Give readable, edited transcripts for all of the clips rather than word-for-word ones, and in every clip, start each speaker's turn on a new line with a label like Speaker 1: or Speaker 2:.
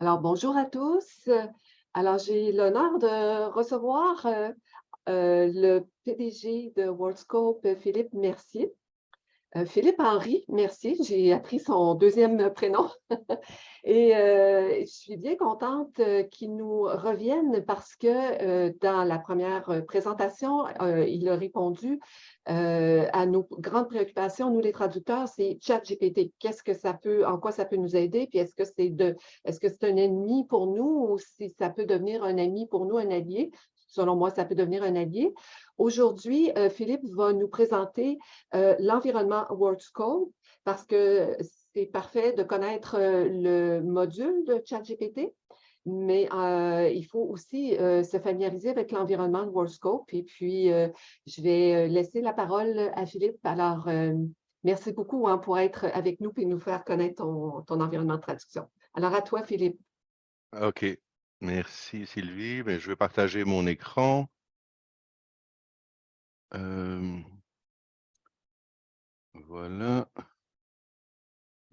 Speaker 1: Alors, bonjour à tous. Alors, j'ai l'honneur de recevoir le PDG de WorldScope, Philippe Mercier. Philippe Henry Mercier, j'ai appris son deuxième prénom. Et je suis bien contente qu'il nous revienne parce que dans la première présentation, il a répondu à nos grandes préoccupations, nous les traducteurs, c'est ChatGPT. Qu'est-ce que ça peut, en quoi ça peut nous aider? Puis est-ce que c'est un ennemi pour nous ou si ça peut devenir un ami pour nous, un allié? Selon moi, ça peut devenir un allié. Aujourd'hui, Philippe va nous présenter l'environnement WorldScope parce que c'est parfait de connaître le module de ChatGPT, mais il faut aussi se familiariser avec l'environnement de WorldScope. Et puis, je vais laisser la parole à Philippe. Alors, merci beaucoup pour être avec nous et nous faire connaître ton environnement de traduction. Alors, à toi, Philippe.
Speaker 2: OK. Merci Sylvie. Ben, je vais partager mon écran. Hem, voilà.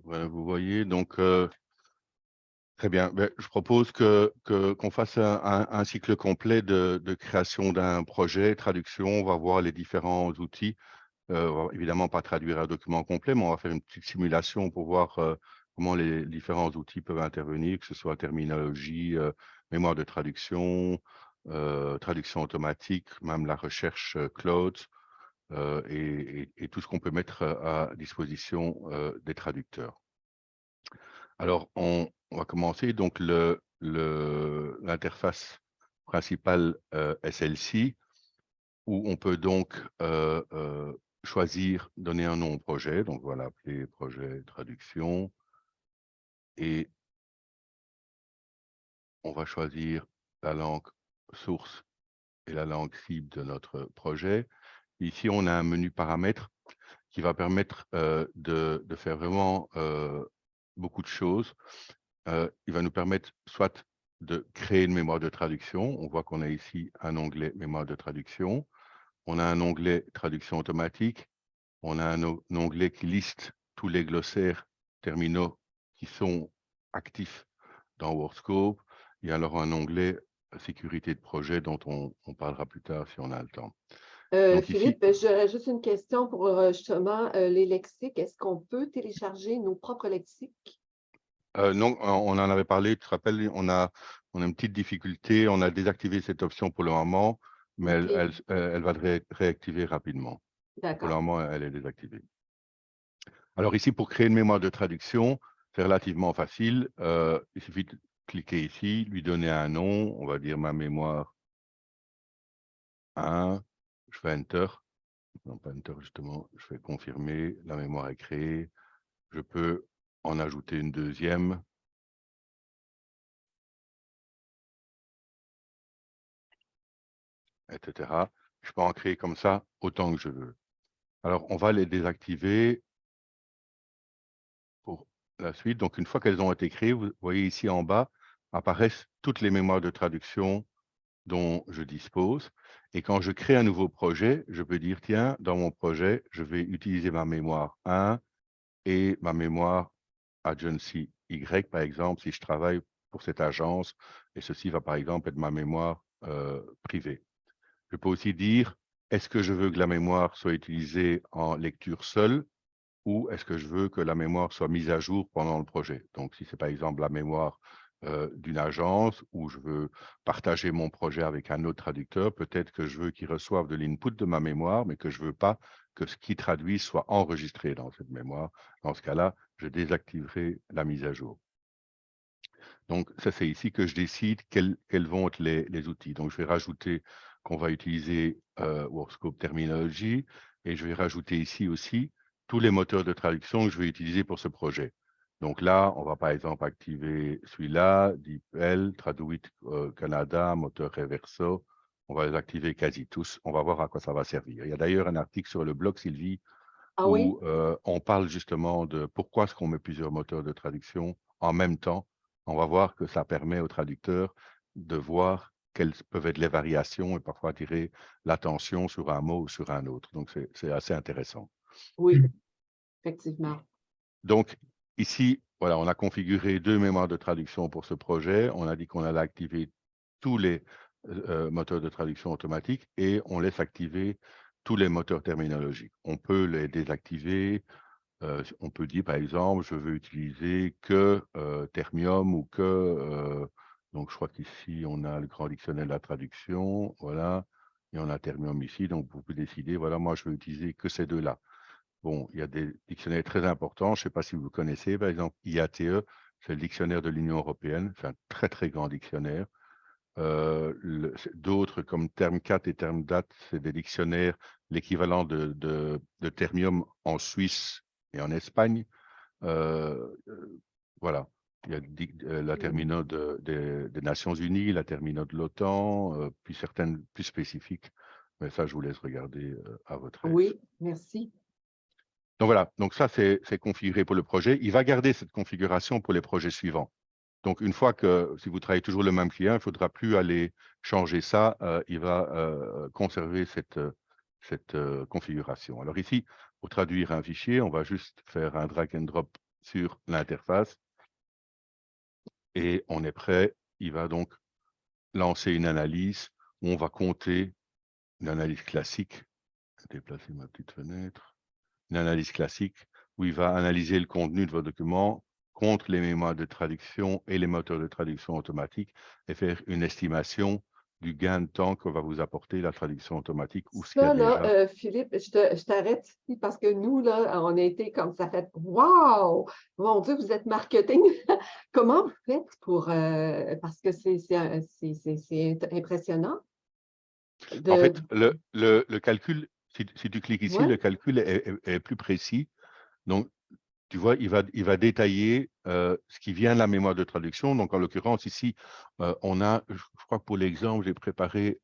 Speaker 2: Voilà, vous voyez donc très bien. Ben, je propose qu'on fasse un cycle complet de création d'un projet, traduction. On va voir les différents outils. On va évidemment pas traduire un document complet, mais on va faire une petite simulation pour voir, comment les différents outils peuvent intervenir, que ce soit terminologie, mémoire de traduction, traduction automatique, même la recherche, Claude, et tout ce qu'on peut mettre, à disposition, des traducteurs. Alors on va commencer donc l'interface principale, est celle-ci, où on peut donc, choisir, donner un nom au projet. Donc voilà, appeler projet traduction et on va choisir la langue source et la langue cible de notre projet. Ici, on a un menu paramètres qui va permettre, de faire vraiment, beaucoup de choses. Il va nous permettre soit de créer une mémoire de traduction. On voit qu'on a ici un onglet mémoire de traduction. On a un onglet traduction automatique. On a un onglet qui liste tous les glossaires terminaux qui sont actifs dans WorldScope. Il y a alors un onglet sécurité de projet dont on parlera plus tard si on a le temps. Donc ici,
Speaker 1: Philippe, j'aurais juste une question pour justement les lexiques. Est-ce qu'on peut télécharger nos propres lexiques?
Speaker 2: non, on en avait parlé, tu te rappelles, on a une petite difficulté, on a désactivé cette option pour le moment, mais
Speaker 1: OK,
Speaker 2: elle va réactiver rapidement. Pour le
Speaker 1: d'accord.
Speaker 2: moment, elle est désactivée. Alors ici, pour créer une mémoire de traduction, c'est relativement facile. Il suffit de cliquer ici, lui donner un nom, on va dire ma mémoire 1, je fais Enter, non pas Enter justement, je fais confirmer, la mémoire est créée. Je peux en ajouter une deuxième, etc. Je peux en créer comme ça autant que je veux. Alors, on va les désactiver pour la suite. Donc, une fois qu'elles ont été créées, vous voyez ici en bas apparaissent toutes les mémoires de traduction dont je dispose. Et quand je crée un nouveau projet, je peux dire, tiens, dans mon projet, je vais utiliser ma mémoire 1 et ma mémoire agency Y, par exemple, si je travaille pour cette agence, et ceci va par exemple être ma mémoire privée. Je peux aussi dire, est-ce que je veux que la mémoire soit utilisée en lecture seule ou est-ce que je veux que la mémoire soit mise à jour pendant le projet? Donc, si c'est par exemple la mémoire d'une agence où je veux partager mon projet avec un autre traducteur, peut-être que je veux qu'il reçoive de l'input de ma mémoire, mais que je ne veux pas que ce qu'il traduit soit enregistré dans cette mémoire. Dans ce cas-là, je désactiverai la mise à jour. Donc, ça, c'est ici que je décide quels vont être les outils. Donc, je vais rajouter qu'on va utiliser Workscope Terminology et je vais rajouter ici aussi tous les moteurs de traduction que je vais utiliser pour ce projet. Donc là, on va par exemple activer celui-là, DeepL, Traduit Canada, moteur Reverso. On va les activer quasi tous. On va voir à quoi ça va servir. Il y a d'ailleurs un article sur le blog, Sylvie,
Speaker 1: Ah oui?
Speaker 2: où on parle justement de pourquoi est-ce qu'on met plusieurs moteurs de traduction en même temps. On va voir que ça permet aux traducteurs de voir quelles peuvent être les variations et parfois attirer l'attention sur un mot ou sur un autre. Donc, c'est assez intéressant.
Speaker 1: Oui, effectivement.
Speaker 2: Donc, ici, voilà, on a configuré 2 mémoires de traduction pour ce projet. On a dit qu'on allait activer tous les moteurs de traduction automatique et on laisse activer tous les moteurs terminologiques. On peut les désactiver. On peut dire, par exemple, je veux utiliser que Termium ou que... donc, je crois qu'ici, on a le grand dictionnaire de la traduction. Voilà. Et on a Termium ici. Donc, vous pouvez décider, voilà, moi, je veux utiliser que ces deux-là. Bon, il y a des dictionnaires très importants. Je ne sais pas si vous connaissez, par exemple, IATE, c'est le dictionnaire de l'Union européenne. C'est un très, très grand dictionnaire. D'autres, comme Term4 et Termdate, c'est des dictionnaires, l'équivalent de Termium en Suisse et en Espagne. Voilà. Il y a la terminode des Nations Unies, la terminode de l'OTAN, puis certaines plus spécifiques. Mais ça, je vous laisse regarder à votre aise.
Speaker 1: Oui, merci.
Speaker 2: Donc voilà, donc ça c'est configuré pour le projet. Il va garder cette configuration pour les projets suivants. Donc une fois que, si vous travaillez toujours le même client, il ne faudra plus aller changer ça, il va conserver cette configuration. Alors ici, pour traduire un fichier, on va juste faire un drag and drop sur l'interface et on est prêt. Il va donc lancer une analyse où on va compter une analyse classique. Je vais déplacer ma petite fenêtre. Une analyse classique où il va analyser le contenu de votre document contre les mémoires de traduction et les moteurs de traduction automatique et faire une estimation du gain de temps que va vous apporter la traduction automatique ou ce qu'il y a
Speaker 1: Ça, là,
Speaker 2: déjà.
Speaker 1: Philippe, je t'arrête ici parce que nous, là, on a été comme ça fait wow! Mon Dieu, vous êtes marketing. Comment vous faites pour parce que c'est impressionnant.
Speaker 2: En fait,
Speaker 1: De,
Speaker 2: le calcul, si tu cliques ici,
Speaker 1: ouais,
Speaker 2: le calcul est plus précis. Donc, tu vois, il va détailler ce qui vient de la mémoire de traduction. Donc, en l'occurrence, ici, on a, je crois que pour l'exemple, j'ai préparé,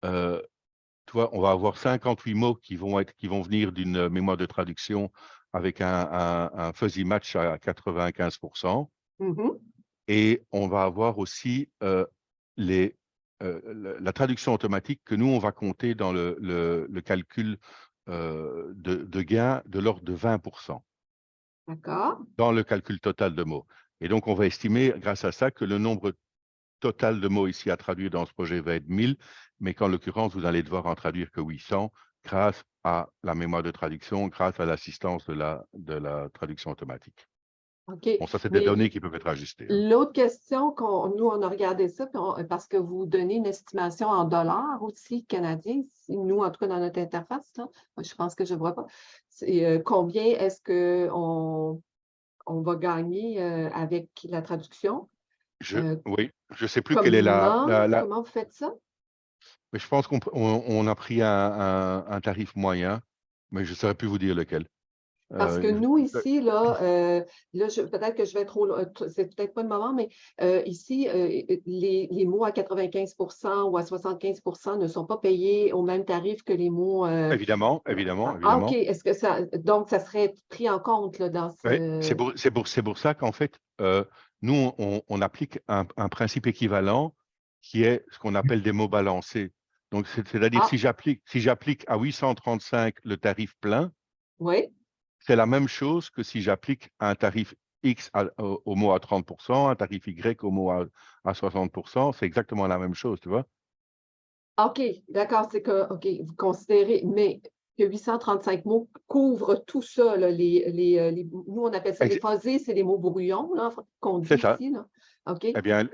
Speaker 2: tu vois, on va avoir 58 mots qui vont venir d'une mémoire de traduction avec un fuzzy match à 95%.
Speaker 1: mhm.
Speaker 2: Et on va avoir aussi la traduction automatique que nous, on va compter dans le calcul de gain de l'ordre de 20%.
Speaker 1: D'accord.
Speaker 2: Dans le calcul total de mots. Et donc, on va estimer, grâce à ça, que le nombre total de mots ici à traduire dans ce projet va être 1000, mais qu'en l'occurrence, vous allez devoir en traduire que 800 grâce à la mémoire de traduction, grâce à l'assistance de la traduction automatique.
Speaker 1: OK.
Speaker 2: Bon, ça, c'est des
Speaker 1: Mais
Speaker 2: données qui peuvent être ajustées. Hein.
Speaker 1: l'autre question, nous, on a regardé ça parce que vous donnez une estimation en dollars aussi canadiens. Nous, en tout cas, dans notre interface, là, je pense que je ne vois pas. Combien est-ce qu'on va gagner avec la traduction?
Speaker 2: Oui, je ne sais plus quelle est
Speaker 1: Comment vous faites ça?
Speaker 2: mais je pense qu'on a pris un tarif moyen, mais je ne saurais plus vous dire lequel.
Speaker 1: Parce que nous, ici, là, peut-être que je vais trop, c'est peut-être pas le moment, mais ici, les mots à 95% ou à 75% ne sont pas payés au même tarif que les mots.
Speaker 2: Évidemment,
Speaker 1: OK. Est-ce que donc, ça serait pris en compte là, dans
Speaker 2: Oui,
Speaker 1: ce.
Speaker 2: c'est pour ça qu'en fait, nous, on applique un principe équivalent qui est ce qu'on appelle des mots balancés. Donc, c'est-à-dire,
Speaker 1: Ah,
Speaker 2: si j'applique à 835 le tarif plein,
Speaker 1: oui.
Speaker 2: c'est la même chose que si j'applique un tarif X au mot à 30%, un tarif Y au mot à 60%, c'est exactement la même chose, tu vois.
Speaker 1: OK, d'accord, c'est que, OK, vous considérez, mais que 835 mots couvrent tout ça, là, nous, on appelle ça les
Speaker 2: Ex-
Speaker 1: phasés, c'est les mots brouillons, là, qu'on dit
Speaker 2: C'est ça.
Speaker 1: ici, là. OK.
Speaker 2: Eh bien,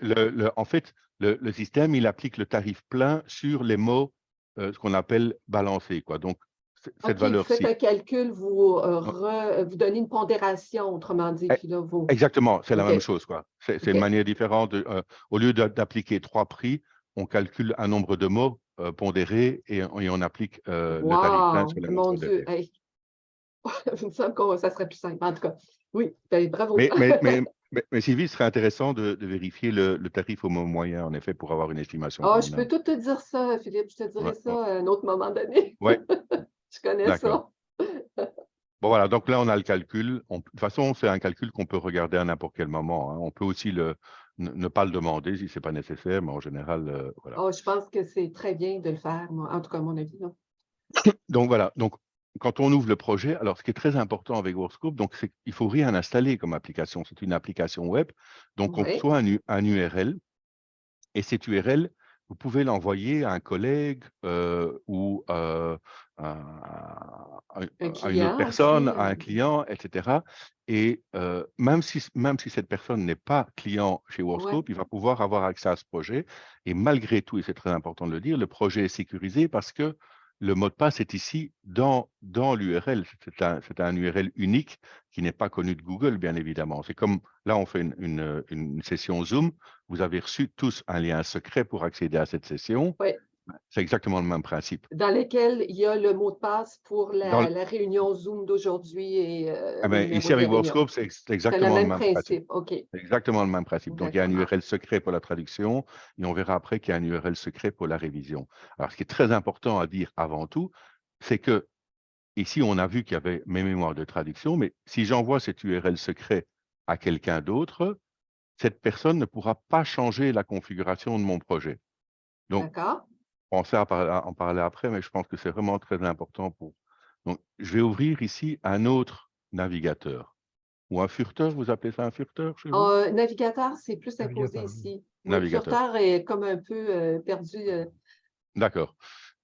Speaker 2: en fait, le système, il applique le tarif plein sur les mots, ce qu'on appelle balancés, quoi. Donc, cette
Speaker 1: OK, vous faites
Speaker 2: valeur-ci.
Speaker 1: un calcul, vous donnez une pondération, autrement dit,
Speaker 2: Eh,
Speaker 1: puis là, vous.
Speaker 2: Exactement, c'est la
Speaker 1: OK,
Speaker 2: même chose, quoi. C'est
Speaker 1: OK.
Speaker 2: une manière différente. Au lieu d'appliquer 3 prix, on calcule un nombre de mots pondérés et on applique le tarif plein
Speaker 1: Wow!
Speaker 2: sur les mots
Speaker 1: Mon Dieu,
Speaker 2: pondérés.
Speaker 1: hey, il me semble que ça serait plus simple. En tout cas, oui, ben, bravo.
Speaker 2: Mais, mais, mais, mais Sylvie, ce serait intéressant de vérifier le tarif au mot moyen, en effet, pour avoir une estimation
Speaker 1: Ah, je peux
Speaker 2: convenable.
Speaker 1: tout te dire ça, Philippe, je te
Speaker 2: Ouais,
Speaker 1: dirai
Speaker 2: ouais,
Speaker 1: ça à un autre moment donné.
Speaker 2: ouais,
Speaker 1: Je connais
Speaker 2: d'accord.
Speaker 1: ça.
Speaker 2: Bon, voilà, donc là, on a le calcul. De toute façon, c'est un calcul qu'on peut regarder à n'importe quel moment. Hein. On peut aussi ne pas le demander si ce n'est pas nécessaire, mais en général, voilà.
Speaker 1: Oh, je pense que c'est très bien de le faire, moi, en tout cas, à mon avis. Là.
Speaker 2: Donc, voilà. Donc, quand on ouvre le projet, alors ce qui est très important avec Workscope, donc c'est qu'il ne faut rien installer comme application. C'est une application web. Donc, on
Speaker 1: Oui,
Speaker 2: reçoit un URL et cet URL, vous pouvez l'envoyer à un collègue ou
Speaker 1: un
Speaker 2: à une autre
Speaker 1: client
Speaker 2: personne,
Speaker 1: aussi.
Speaker 2: à un client, etc. Et même si cette personne n'est pas client chez
Speaker 1: Ouais,
Speaker 2: Workscope, il va pouvoir avoir accès à ce projet. Et malgré tout, et c'est très important de le dire, le projet est sécurisé parce que le mot de passe est ici dans l'URL. C'est un URL unique qui n'est pas connu de Google, bien évidemment. C'est comme là, on fait une session Zoom. Vous avez reçu tous un lien secret pour accéder à cette session.
Speaker 1: ouais.
Speaker 2: C'est exactement le même principe.
Speaker 1: Dans lesquels il y a le mot de passe pour
Speaker 2: Dans
Speaker 1: la réunion Zoom d'aujourd'hui et le numéro
Speaker 2: ici,
Speaker 1: de
Speaker 2: avec
Speaker 1: réunion.
Speaker 2: Workscope, c'est
Speaker 1: C'est le
Speaker 2: exactement le
Speaker 1: même
Speaker 2: même principe.
Speaker 1: principe. OK,
Speaker 2: C'est exactement le même principe. Donc, il y a un
Speaker 1: d'accord.
Speaker 2: URL secret pour la traduction et on verra après qu'il y a un URL secret pour la révision. Alors, ce qui est très important à dire avant tout, c'est que ici, on a vu qu'il y avait mes mémoires de traduction, mais si j'envoie cet URL secret à quelqu'un d'autre, cette personne ne pourra pas changer la configuration de mon projet. Donc,
Speaker 1: D'accord.
Speaker 2: pensez à en parler après, mais je pense que c'est vraiment très important pour. Donc, je vais ouvrir ici un autre navigateur ou un furteur. Vous appelez ça un furteur chez vous?
Speaker 1: Navigateur, c'est plus imposé
Speaker 3: Navigateur.
Speaker 1: ici. Oui,
Speaker 2: Navigateur.
Speaker 1: Furteur est comme un peu perdu.
Speaker 2: D'accord.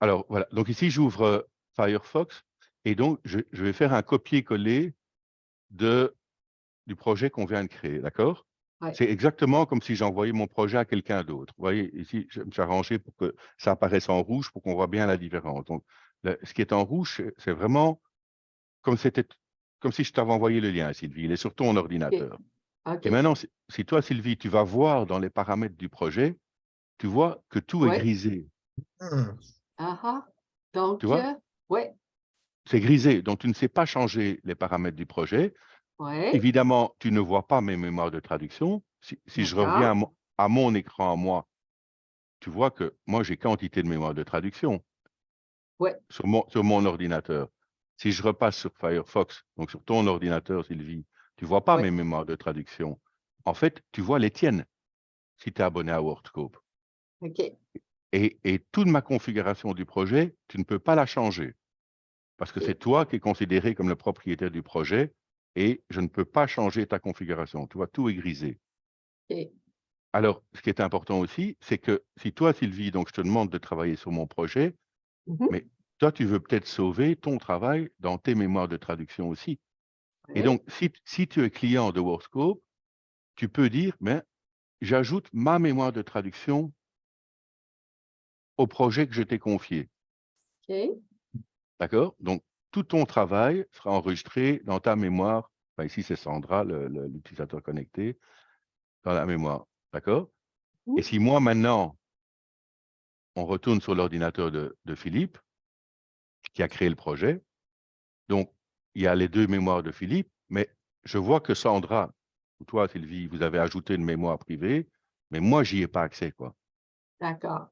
Speaker 2: Alors, voilà. Donc, ici, j'ouvre Firefox et donc, je vais faire un copier-coller du projet qu'on vient de créer. D'accord?
Speaker 1: Ouais.
Speaker 2: C'est exactement comme si j'envoyais mon projet à quelqu'un d'autre. Vous voyez, ici, je me suis arrangé pour que ça apparaisse en rouge pour qu'on voit bien la différence. Donc, ce qui est en rouge, c'est vraiment comme si je t'avais envoyé le lien, Sylvie. Il est sur ton
Speaker 1: OK.
Speaker 2: ordinateur. Et
Speaker 1: OK.
Speaker 2: maintenant, si toi, Sylvie, tu vas voir dans les paramètres du projet, tu vois que tout est
Speaker 1: Ouais.
Speaker 2: grisé.
Speaker 3: Hmm.
Speaker 1: Ah ah.
Speaker 2: Tu
Speaker 1: Donc,
Speaker 2: vois?
Speaker 1: ouais.
Speaker 2: C'est grisé. Donc, tu ne sais pas changer les paramètres du projet.
Speaker 1: Ouais.
Speaker 2: Évidemment, tu ne vois pas mes mémoires de traduction. Si je reviens
Speaker 1: D'accord.
Speaker 2: à mon écran, à moi, tu vois que moi, j'ai quantité de mémoire de traduction
Speaker 1: Ouais.
Speaker 2: sur mon ordinateur. Si je repasse sur Firefox, donc sur ton ordinateur, Sylvie, tu vois pas
Speaker 1: Ouais.
Speaker 2: mes mémoires de traduction. En fait, tu vois les tiennes si tu es abonné à Wordscope.
Speaker 1: OK.
Speaker 2: Et toute ma configuration du projet, tu ne peux pas la changer parce que c'est
Speaker 1: OK.
Speaker 2: toi qui es considéré comme le propriétaire du projet et je ne peux pas changer ta configuration. Tu vois, tout est grisé.
Speaker 1: OK.
Speaker 2: Alors, ce qui est important aussi, c'est que si toi, Sylvie, donc je te demande de travailler sur mon projet,
Speaker 1: Mhm.
Speaker 2: mais toi, tu veux peut-être sauver ton travail dans tes mémoires de traduction aussi. Et
Speaker 1: Ouais.
Speaker 2: donc, si tu es client de Workscope, tu peux dire, mais j'ajoute ma mémoire de traduction au projet que je t'ai confié.
Speaker 1: OK.
Speaker 2: D'accord? Donc, tout ton travail sera enregistré dans ta mémoire. Enfin, ici, c'est Sandra, l'utilisateur connecté, dans la mémoire. D'accord? Et
Speaker 1: Mhm.
Speaker 2: si moi, maintenant, on retourne sur l'ordinateur de Philippe, qui a créé le projet, donc, il y a les deux mémoires de Philippe, mais je vois que Sandra, ou toi, Sylvie, vous avez ajouté une mémoire privée, mais moi, j'y ai pas accès, quoi.
Speaker 1: D'accord.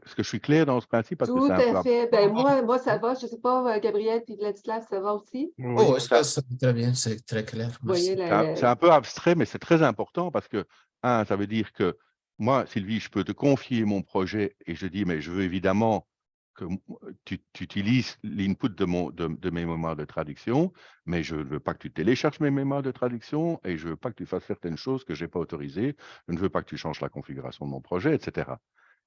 Speaker 2: Est-ce que je suis clair dans ce principe? Parce que
Speaker 1: Tout
Speaker 2: c'est un
Speaker 1: à
Speaker 2: peu
Speaker 1: fait. Ben moi, ça va. Je ne sais pas, Gabriel puis Vladislav, ça va aussi?
Speaker 3: Oh,
Speaker 2: oui,
Speaker 3: oui, ça va très bien, c'est très clair,
Speaker 1: Vous voyez
Speaker 3: merci.
Speaker 2: c'est un peu abstrait, mais c'est très important parce que, ça veut dire que moi, Sylvie, je peux te confier mon projet et je dis, mais je veux évidemment que tu utilises l'input de mes mémoires de traduction, mais je ne veux pas que tu télécharges mes mémoires de traduction et je ne veux pas que tu fasses certaines choses que je n'ai pas autorisées. Je ne veux pas que tu changes la configuration de mon projet, etc.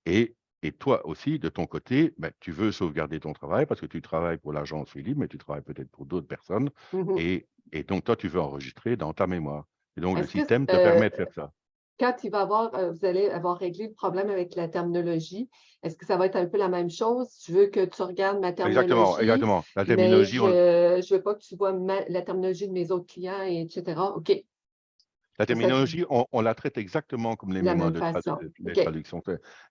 Speaker 2: Et, et toi aussi, de ton côté, ben, tu veux sauvegarder ton travail parce que tu travailles pour l'agence Philippe, mais tu travailles peut-être pour d'autres personnes.
Speaker 1: Mhm.
Speaker 2: Et donc, toi, tu veux enregistrer dans ta mémoire. Et donc, le
Speaker 1: Est-ce que
Speaker 2: système te permet de faire ça.
Speaker 1: quand il va avoir, vous allez avoir réglé le problème avec la terminologie, est-ce que ça va être un peu la même chose? Je veux que tu regardes ma
Speaker 2: Exactement,
Speaker 1: terminologie,
Speaker 2: exactement. La
Speaker 1: mais
Speaker 2: terminologie,
Speaker 1: je veux pas que tu vois la terminologie de mes autres clients, etc. OK. Ça,
Speaker 2: on la traite exactement comme les
Speaker 1: de la
Speaker 2: mémoires
Speaker 1: même façon.
Speaker 2: les
Speaker 1: OK.
Speaker 2: traductions.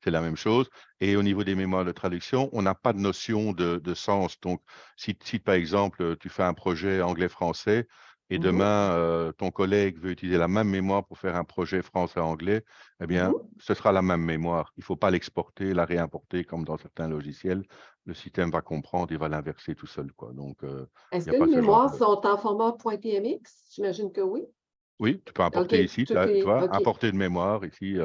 Speaker 2: C'est la même chose. Et au niveau des mémoires de traduction, on n'a pas de notion de sens. Donc, si par exemple, tu fais un projet anglais-français et
Speaker 1: Mhm.
Speaker 2: demain, ton collègue veut utiliser la même mémoire pour faire un projet français-anglais, eh bien,
Speaker 1: Mhm.
Speaker 2: ce sera la même mémoire. Il ne faut pas l'exporter, la réimporter comme dans certains logiciels. Le système va comprendre, il va l'inverser tout seul, quoi. Donc, il
Speaker 1: Est-ce
Speaker 2: n'y a
Speaker 1: que
Speaker 2: pas
Speaker 1: les
Speaker 2: ce genre
Speaker 1: mémoires
Speaker 2: de.
Speaker 1: sont en format .tmx? J'imagine que oui.
Speaker 2: Oui, tu peux
Speaker 1: OK.
Speaker 2: importer ici,
Speaker 1: Tout
Speaker 2: tu
Speaker 1: est
Speaker 2: vois,
Speaker 1: OK.
Speaker 2: importer de mémoire ici,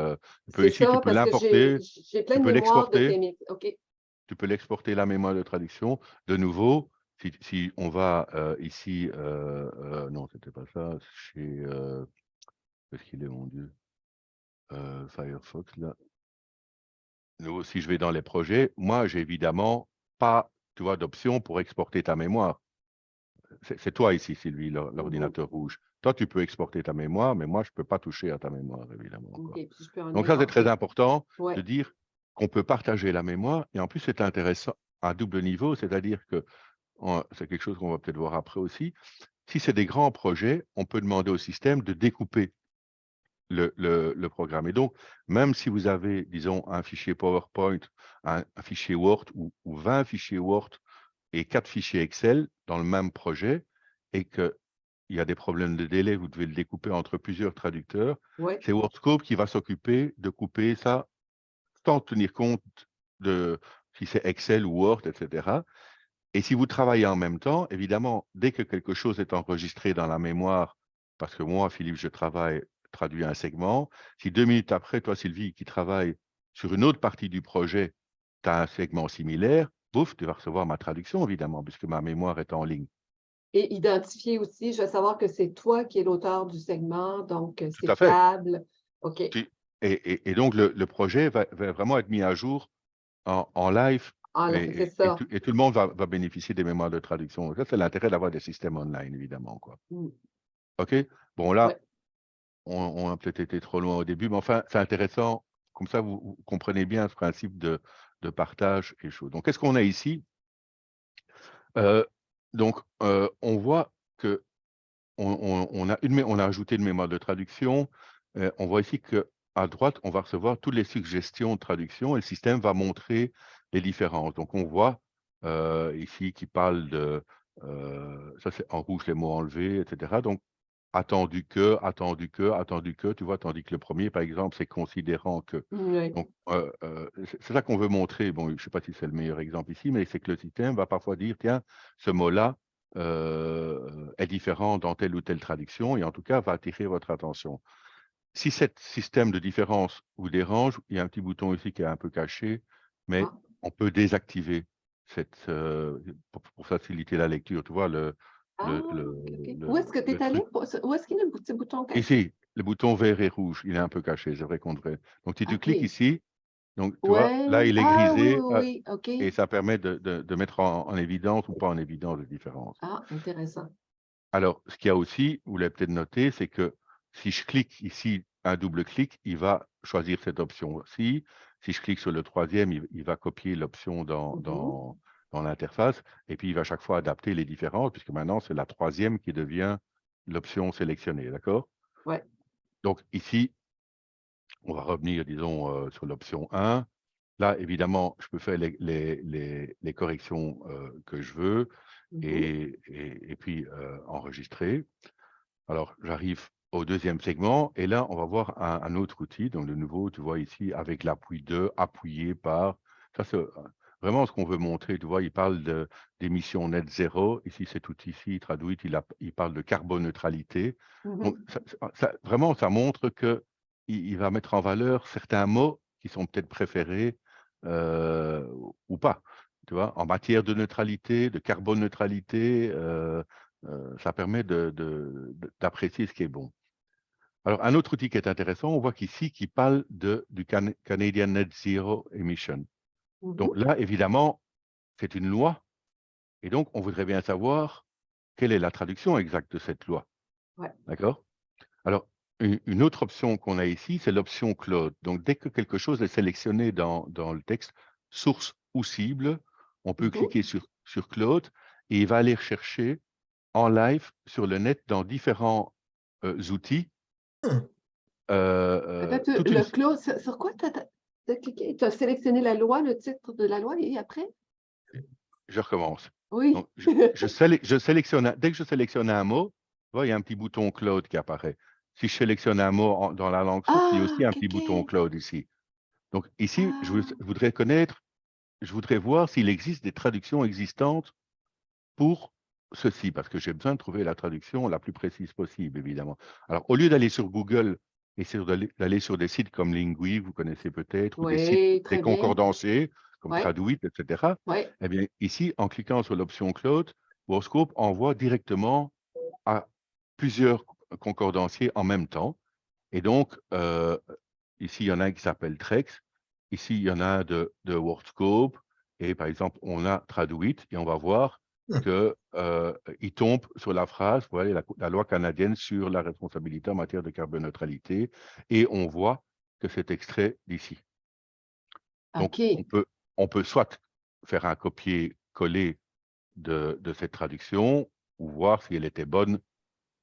Speaker 1: C'est
Speaker 2: tu
Speaker 1: ça,
Speaker 2: peux
Speaker 1: parce que
Speaker 2: l'importer,
Speaker 1: j'ai plein
Speaker 2: tu
Speaker 1: de
Speaker 2: peux
Speaker 1: mémoires de
Speaker 2: l'exporter,
Speaker 1: TMX. OK.
Speaker 2: tu peux l'exporter la mémoire de traduction. De nouveau, si on va ici, non, c'était pas ça, chez, où est-ce qu'il est, mon Dieu? Firefox, là. Nous, si je vais dans les projets, moi, j'ai évidemment pas, tu vois, d'option pour exporter ta mémoire. C'est toi ici, Sylvie, l'ordinateur rouge. Toi, tu peux exporter ta mémoire, mais moi, je ne peux pas toucher à ta mémoire, évidemment,
Speaker 1: OK,
Speaker 2: quoi.
Speaker 1: puis je peux en
Speaker 2: Donc ça, c'est très
Speaker 1: importer.
Speaker 2: important de
Speaker 1: Ouais.
Speaker 2: dire qu'on peut partager la mémoire. Et en plus, c'est intéressant à double niveau, c'est-à-dire que c'est quelque chose qu'on va peut-être voir après aussi. Si c'est des grands projets, on peut demander au système de découper le programme. Et donc, même si vous avez, disons, un fichier PowerPoint, un fichier Word ou 20 fichiers Word et 4 fichiers Excel dans le même projet et qu'il y a des problèmes de délai, vous devez le découper entre plusieurs traducteurs,
Speaker 1: Ouais.
Speaker 2: c'est WordScope qui va s'occuper de couper ça sans tenir compte de si c'est Excel ou Word, etc. Et si vous travaillez en même temps, évidemment, dès que quelque chose est enregistré dans la mémoire, parce que moi, Philippe, je traduis un segment, si 2 minutes après, toi, Sylvie, qui travaille sur une autre partie du projet, tu as un segment similaire, bouf, tu vas recevoir ma traduction, évidemment, puisque ma mémoire est en ligne.
Speaker 1: Et identifier aussi, je vais savoir que c'est toi qui es l'auteur du segment, donc
Speaker 2: Tout
Speaker 1: c'est
Speaker 2: à fait.
Speaker 1: fiable. OK.
Speaker 2: Et donc, le projet va vraiment être mis à jour en live
Speaker 1: Ah là, c'est ça.
Speaker 2: et tout le monde va bénéficier des mémoires de traduction. Ça, c'est l'intérêt d'avoir des systèmes online, évidemment, quoi.
Speaker 1: Mm.
Speaker 2: OK? Bon, là,
Speaker 1: Ouais.
Speaker 2: on a peut-être été trop loin au début, mais enfin, c'est intéressant. Comme ça, vous comprenez bien ce principe de partage et choses. Donc, qu'est-ce qu'on a ici? Donc, on voit que on a ajouté une mémoire de traduction. On voit ici qu'à droite, on va recevoir toutes les suggestions de traduction et le système va montrer les différences. Donc, on voit ici qui parle de, ça c'est en rouge les mots enlevés, etc. Donc, attendu que, attendu que, attendu que, tu vois, tandis que le premier, par exemple, c'est considérant que.
Speaker 1: Ouais.
Speaker 2: Donc, c'est ça qu'on veut montrer. Bon, je ne sais pas si c'est le meilleur exemple ici, mais c'est que le système va parfois dire, tiens, ce mot-là est différent dans telle ou telle traduction, et en tout cas, va attirer votre attention. Si ce système de différence vous dérange, il y a un petit bouton ici qui est un peu caché, mais
Speaker 1: Ah,
Speaker 2: on peut désactiver pour faciliter la lecture. Tu vois,
Speaker 1: ah,
Speaker 2: le, le,
Speaker 1: OK, OK. Où est-ce
Speaker 2: le,
Speaker 1: que tu
Speaker 2: le
Speaker 1: es allé?
Speaker 2: truc.
Speaker 1: Où est-ce qu'il y a le petit bouton caché?
Speaker 2: Ici, le bouton vert et rouge, il est un peu caché, c'est vrai qu'on devrait. Donc, si tu cliques
Speaker 1: OK.
Speaker 2: ici, donc tu vois, là,
Speaker 1: Ouais.
Speaker 2: il est
Speaker 1: Ah oui,
Speaker 2: grisé
Speaker 1: oui, oui. OK.
Speaker 2: et ça permet de mettre en évidence ou pas en évidence les différences.
Speaker 1: Ah, intéressant.
Speaker 2: Alors, ce qu'il y a aussi, vous l'avez peut-être noté, c'est que si je clique ici, un double clic, il va choisir cette option-ci. Si je clique sur le troisième, il va copier l'option
Speaker 1: Mhm.
Speaker 2: dans l'interface et puis il va à chaque fois adapter les différences puisque maintenant, c'est la troisième qui devient l'option sélectionnée, d'accord?
Speaker 1: Ouais.
Speaker 2: Donc ici, on va revenir, disons, sur l'option 1. Là, évidemment, je peux faire les corrections que je veux
Speaker 1: Mhm.
Speaker 2: et puis enregistrer. Alors, j'arrive au deuxième segment et là, on va voir un autre outil. Donc, de nouveau, tu vois ici, avec l'appui de, appuyé par. Ça, c'est vraiment ce qu'on veut montrer. Tu vois, il parle d'émissions net zéro. Ici, cet outil-ci, traduit, il parle de carboneutralité. Donc,
Speaker 1: Mhm.
Speaker 2: vraiment, ça montre que il va mettre en valeur certains mots qui sont peut-être préférés ou pas. Tu vois, en matière de neutralité, de carboneutralité, ça permet d'apprécier ce qui est bon. Alors, un autre outil qui est intéressant, on voit qu'ici, qui parle du Canadian Net Zero Emission. Donc
Speaker 1: Mhm.
Speaker 2: là, évidemment, c'est une loi, et donc on voudrait bien savoir quelle est la traduction exacte de cette loi.
Speaker 1: Ouais.
Speaker 2: D'accord? Alors, une autre option qu'on a ici, c'est l'option Cloud. Donc, dès que quelque chose est sélectionné dans le texte, source ou cible, on peut
Speaker 1: Mhm.
Speaker 2: cliquer sur Cloud et il va aller chercher en live sur le net dans différents outils.
Speaker 3: Hmm.
Speaker 1: Attends un peu,
Speaker 2: Toute une...
Speaker 1: le clos, sur quoi tu as cliqué? Tu as sélectionné la loi, le titre de la loi et après?
Speaker 2: Je recommence.
Speaker 1: Oui.
Speaker 2: Donc, je sélectionne, dès que je sélectionne un mot, tu vois, il y a un petit bouton Cloud qui apparaît. Si je sélectionne un mot dans la langue source, il y a
Speaker 1: Ah,
Speaker 2: aussi un
Speaker 1: OK,
Speaker 2: petit bouton
Speaker 1: OK.
Speaker 2: Cloud ici. Donc ici,
Speaker 1: Ah,
Speaker 2: je voudrais voir s'il existe des traductions existantes pour ceci, parce que j'ai besoin de trouver la traduction la plus précise possible, évidemment. Alors, au lieu d'aller sur Google et d'aller sur des sites comme Lingui, vous connaissez peut-être, ou des sites,
Speaker 1: oui,
Speaker 2: des
Speaker 1: très bien.
Speaker 2: concordanciers, comme
Speaker 1: Ouais,
Speaker 2: Traduit, etc.,
Speaker 1: ouais.
Speaker 2: eh bien, ici, en cliquant sur l'option Cloud, WordScope envoie directement à plusieurs concordanciers en même temps. Et donc, ici, il y en a un qui s'appelle Trex. Ici, il y en a un de WordScope. Et par exemple, on a Traduit et on va voir qu'il tombe sur la phrase, vous voyez, la loi canadienne sur la responsabilité en matière de carboneutralité. Et on voit que c'est extrait d'ici. Donc,
Speaker 1: OK.
Speaker 2: on peut soit faire un copier-coller de cette traduction ou voir si elle était bonne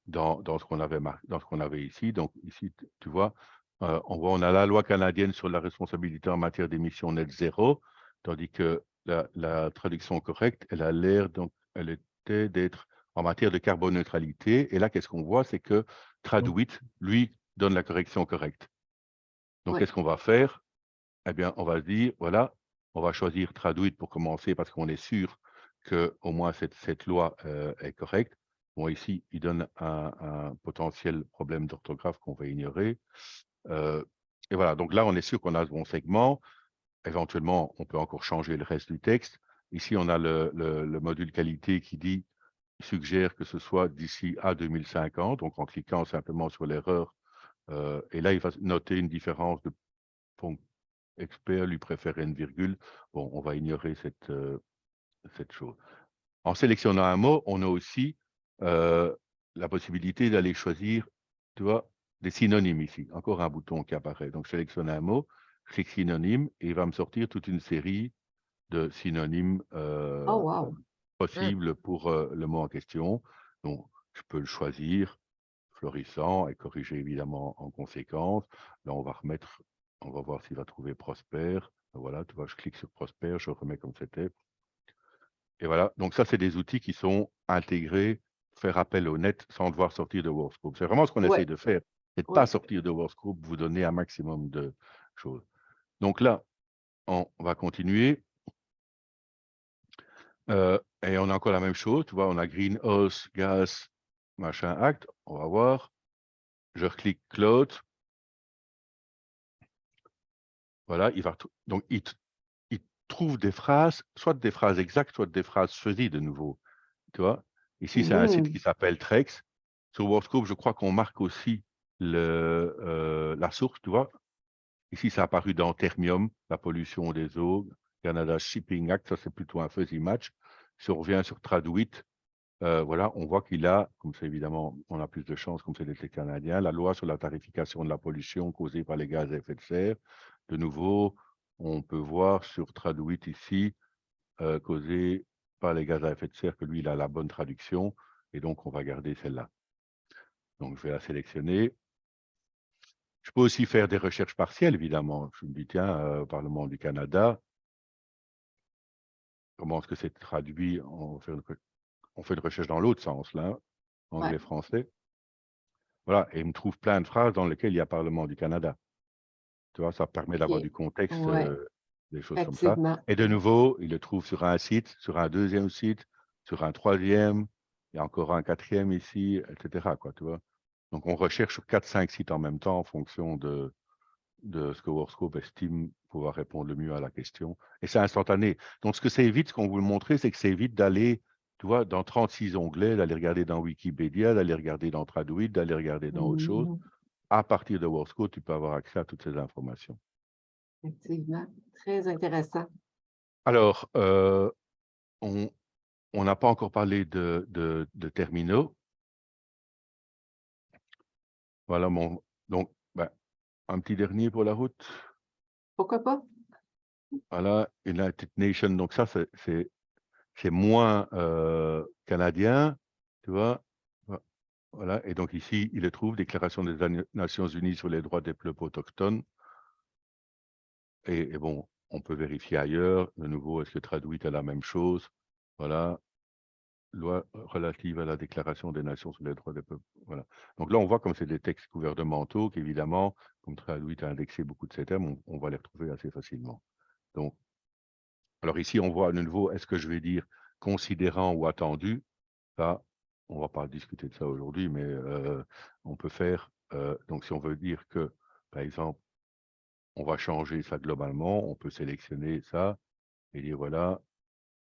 Speaker 2: dans ce qu'on avait ici. Donc, ici, tu vois, on a la loi canadienne sur la responsabilité en matière d'émissions net zéro, tandis que la traduction correcte, elle a l'air, donc, elle était d'être en matière de carboneutralité. Et là, qu'est-ce qu'on voit? C'est que Traduit, lui, donne la correction correcte. Donc,
Speaker 1: Ouais.
Speaker 2: qu'est-ce qu'on va faire? Eh bien, on va se dire, voilà, on va choisir Traduit pour commencer parce qu'on est sûr qu'au moins cette loi est correcte. Bon, ici, il donne un potentiel problème d'orthographe qu'on va ignorer. Et voilà, donc là, on est sûr qu'on a ce bon segment. Éventuellement, on peut encore changer le reste du texte. Ici, on a le module qualité qui dit, suggère que ce soit d'ici à 2050. Donc, en cliquant simplement sur l'erreur, et là, il va noter une différence de expert lui préférait une virgule. Bon, on va ignorer cette chose. En sélectionnant un mot, on a aussi la possibilité d'aller choisir, tu vois, des synonymes ici. Encore un bouton qui apparaît. Donc, je sélectionne un mot, je clique synonyme et il va me sortir toute une série de synonymes
Speaker 1: Oh, wow.
Speaker 2: possibles pour le mot en question. Donc, je peux le choisir, florissant, et corriger évidemment en conséquence. Là, on va voir s'il va trouver prospère. Voilà, tu vois, je clique sur prospère, je remets comme c'était. Et voilà, donc ça, c'est des outils qui sont intégrés, faire appel au net sans devoir sortir de WordScope. C'est vraiment ce qu'on essaie
Speaker 1: Ouais.
Speaker 2: de faire, c'est de ne pas
Speaker 1: Ouais.
Speaker 2: sortir de WordScope, vous donner un maximum de choses. Donc là, on va continuer. Et on a encore la même chose, tu vois, on a greenhouse, gas, machin, acte. On va voir. Je reclique Cloud. Voilà, donc il trouve des phrases, soit des phrases exactes, soit des phrases choisies de nouveau. Tu vois, ici, c'est un site qui s'appelle Trex. Sur WordScope, je crois qu'on marque aussi la source, tu vois. Ici, c'est apparu dans Termium, la pollution des eaux, Canada Shipping Act, ça c'est plutôt un fuzzy match. Si on revient sur Traduit, voilà, on voit qu'il a, comme c'est évidemment, on a plus de chance, comme c'est l'été canadien, la loi sur la tarification de la pollution causée par les gaz à effet de serre. De nouveau, on peut voir sur Traduit ici, causée par les gaz à effet de serre, que lui, il a la bonne traduction, et donc on va garder celle-là. Donc, je vais la sélectionner. Je peux aussi faire des recherches partielles, évidemment. Je me dis, tiens, au Parlement du Canada, comment est-ce que c'est traduit? On fait une recherche dans l'autre sens, là,
Speaker 1: Ouais.
Speaker 2: anglais-français. Voilà, et il me trouve plein de phrases dans lesquelles il y a Parlement du Canada. Tu vois, ça permet d'avoir
Speaker 1: OK.
Speaker 2: du contexte,
Speaker 1: Ouais.
Speaker 2: des choses comme ça.
Speaker 1: Effectivement.
Speaker 2: Et de nouveau, il le trouve sur un site, sur un deuxième site, sur un troisième, il y a encore un quatrième ici, etc. Quoi, tu vois. Donc, on recherche sur 4-5 sites en même temps en fonction de ce que WordScope estime pouvoir répondre le mieux à la question. Et c'est instantané. Donc, ce que ça évite, ce qu'on vous le montrer, c'est que ça évite d'aller, tu vois, dans 36 onglets, d'aller regarder dans Wikipédia, d'aller regarder dans Traduit, d'aller regarder dans autre chose. À partir de WordScope, tu peux avoir accès à toutes ces informations.
Speaker 1: Effectivement. Très intéressant.
Speaker 2: Alors, on n'a pas encore parlé de terminaux. Voilà donc, un petit dernier pour la route.
Speaker 1: Pourquoi pas?
Speaker 2: Voilà, United Nations. Donc ça, c'est moins canadien, tu vois. Voilà, et donc ici, il le trouve, Déclaration des Nations Unies sur les droits des peuples autochtones. Et bon, on peut vérifier ailleurs. De nouveau, est-ce que traduit à la même chose? Voilà, loi relative à la Déclaration des Nations sur les droits des peuples. Voilà. Donc là, on voit comme c'est des textes gouvernementaux qu'évidemment, comme traduit a indexé beaucoup de ces termes, on va les retrouver assez facilement. Donc, alors ici, on voit de nouveau, est-ce que je vais dire considérant ou attendu? Ça, on ne va pas discuter de ça aujourd'hui, mais on peut faire, donc si on veut dire que, par exemple, on va changer ça globalement, on peut sélectionner ça et dire voilà,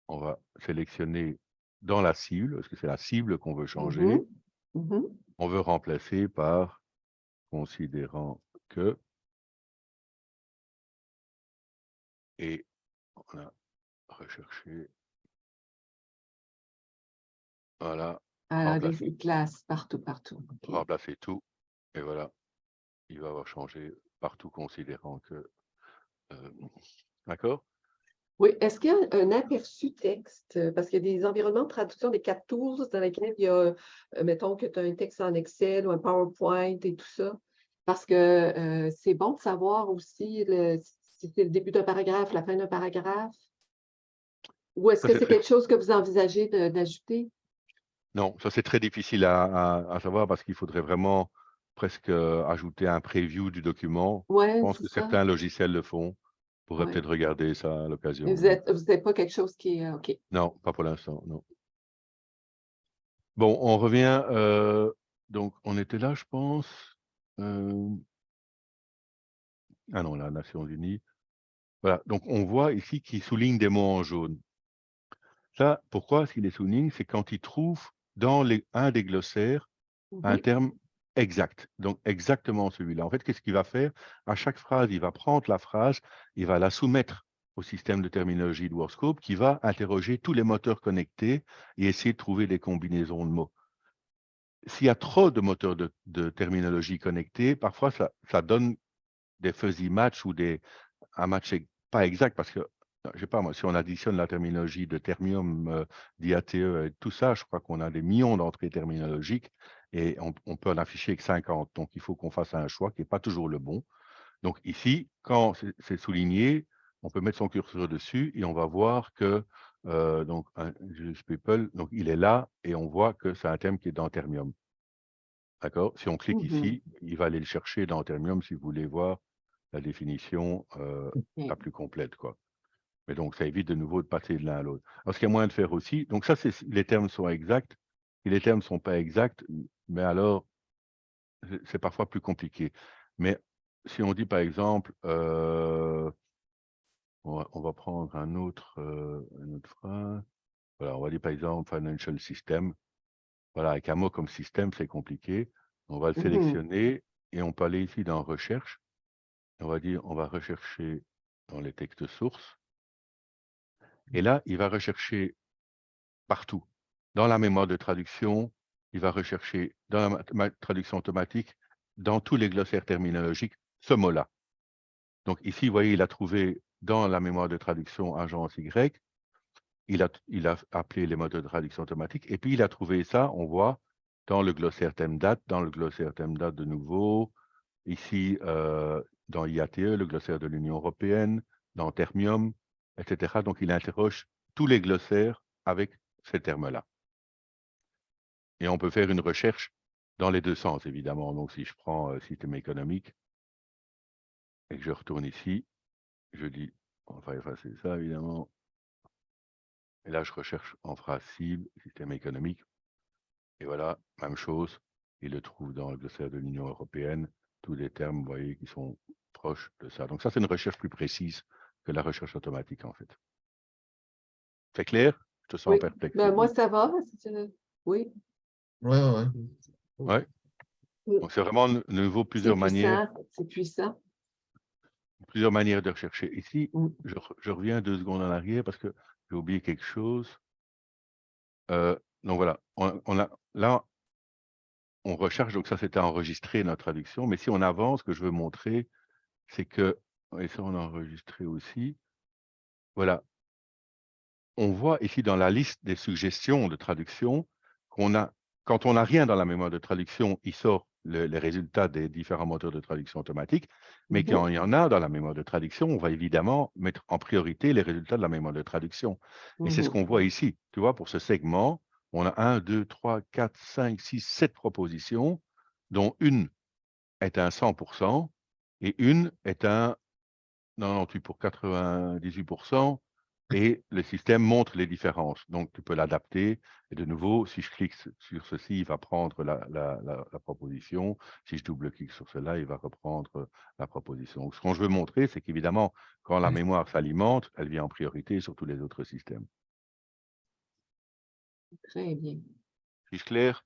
Speaker 2: on va sélectionner dans la cible, parce que c'est la cible qu'on veut changer,
Speaker 1: Mhm. Mhm.
Speaker 2: on veut remplacer par considérant que, et on a recherché, voilà,
Speaker 1: Alors, des classes partout. OK.
Speaker 2: remplacer tout, et voilà, il va avoir changé partout considérant que, d'accord?
Speaker 1: Oui, est-ce qu'il y a un aperçu texte? Parce qu'il y a des environnements de traduction, des 4 tools dans lesquels il y a, mettons que tu as un texte en Excel ou un PowerPoint et tout ça. Parce que c'est bon de savoir aussi si c'est le début d'un paragraphe, la fin d'un paragraphe. Ou est-ce
Speaker 2: Ça,
Speaker 1: que
Speaker 2: c'est
Speaker 1: c'est
Speaker 2: très,
Speaker 1: quelque chose que vous envisagez d'ajouter?
Speaker 2: non, ça c'est très difficile à savoir parce qu'il faudrait vraiment presque ajouter un preview du document. Je
Speaker 1: Oui,
Speaker 2: pense
Speaker 1: c'est
Speaker 2: que
Speaker 1: ça.
Speaker 2: certains logiciels le font. On pourrait
Speaker 1: Ouais.
Speaker 2: peut-être regarder ça à
Speaker 1: Mais
Speaker 2: l'occasion.
Speaker 1: vous n'êtes pas quelque chose qui est OK.
Speaker 2: Non, pas pour l'instant, non. Bon, on revient. Donc, on était là, je pense. Ah non, la Nations Unies. Voilà. Donc, on voit ici qu'il souligne des mots en jaune. Ça, pourquoi est-ce qu'il les souligne? C'est quand il trouve dans un des glossaires un
Speaker 1: Mhm.
Speaker 2: terme exact. Donc, exactement celui-là. En fait, qu'est-ce qu'il va faire? À chaque phrase, il va prendre la phrase, il va la soumettre au système de terminologie de Wordscope qui va interroger tous les moteurs connectés et essayer de trouver des combinaisons de mots. S'il y a trop de moteurs de terminologie connectés, parfois ça donne des fuzzy match ou un match pas exact parce que, je sais pas moi, si on additionne la terminologie de Termium, d'IATE et tout ça, je crois qu'on a des millions d'entrées terminologiques et on peut en afficher que 50. Donc, il faut qu'on fasse un choix qui n'est pas toujours le bon. Donc ici, quand c'est souligné, on peut mettre son curseur dessus et on va voir que donc un Use People, donc il est là et on voit que c'est un terme qui est dans Termium. D'accord? Si on clique
Speaker 1: Mhm.
Speaker 2: ici, il va aller le chercher dans Termium si vous voulez voir la définition la
Speaker 1: OK.
Speaker 2: plus complète, quoi. Mais donc, ça évite de nouveau de passer de l'un à l'autre. Alors, ce qu'il y a moyen de faire aussi, donc ça, c'est si les termes sont exacts. Si les termes ne sont pas exacts, mais alors, c'est parfois plus compliqué. Mais si on dit, par exemple, on va prendre une autre phrase. Voilà, on va dire, par exemple, financial system. Voilà, avec un mot comme système, c'est compliqué. On va le
Speaker 1: Mhm.
Speaker 2: sélectionner et on peut aller ici dans recherche. On va dire, on va rechercher dans les textes sources. Et là, il va rechercher partout. Dans la mémoire de traduction, il va rechercher dans la traduction automatique, dans tous les glossaires terminologiques, ce mot-là. Donc ici, vous voyez, il a trouvé dans la mémoire de traduction agence Y, il a appelé les modes de traduction automatique, et puis il a trouvé ça, on voit, dans le glossaire thème date, dans le glossaire thème date de nouveau, ici dans IATE, le glossaire de l'Union européenne, dans Termium, etc. Donc il interroge tous les glossaires avec ces termes-là. Et on peut faire une recherche dans les deux sens, évidemment. Donc si je prends système économique et que je retourne ici, je dis, on va effacer ça, évidemment. Et là, je recherche en phrase cible, système économique. Et voilà, même chose, il le trouve dans le glossaire de l'Union européenne, tous les termes, vous voyez, qui sont proches de ça. Donc ça, c'est une recherche plus précise que la recherche automatique, en fait. C'est clair? Je te sens
Speaker 1: Oui.
Speaker 2: perplexe,
Speaker 1: Ben, moi,
Speaker 2: Sylvie.
Speaker 1: ça va. Oui.
Speaker 3: Ouais, ouais.
Speaker 2: Ouais.
Speaker 1: Mm.
Speaker 2: Donc c'est vraiment de nouveau
Speaker 1: C'est puissant. C'est puissant.
Speaker 2: plusieurs manières de rechercher. Ici,
Speaker 1: Mm.
Speaker 2: je reviens 2 secondes en arrière parce que j'ai oublié quelque chose. Donc voilà, là, on recherche, donc ça c'était enregistré notre traduction, mais si on avance, ce que je veux montrer, c'est que, et ça on a enregistré aussi, voilà, on voit ici dans la liste des suggestions de traduction qu'on a, quand on n'a rien dans la mémoire de traduction, il sort les résultats des différents moteurs de traduction automatique, mais
Speaker 1: Mhm.
Speaker 2: quand il y en a dans la mémoire de traduction, on va évidemment mettre en priorité les résultats de la mémoire de traduction. Et c'est ce
Speaker 1: Mhm.
Speaker 2: qu'on voit ici. Tu vois, pour ce segment, on a 1, 2, 3, 4, 5, 6, 7 propositions, dont une est un 100% et une est un 98 pour 98%, et le système montre les différences. Donc, tu peux l'adapter. Et de nouveau, si je clique sur ceci, il va prendre la proposition. Si je double-clique sur cela, il va reprendre la proposition. Donc, ce que je veux montrer, c'est qu'évidemment, quand la mémoire s'alimente, elle vient en priorité sur tous les autres systèmes.
Speaker 1: Très bien.
Speaker 2: Est-ce clair?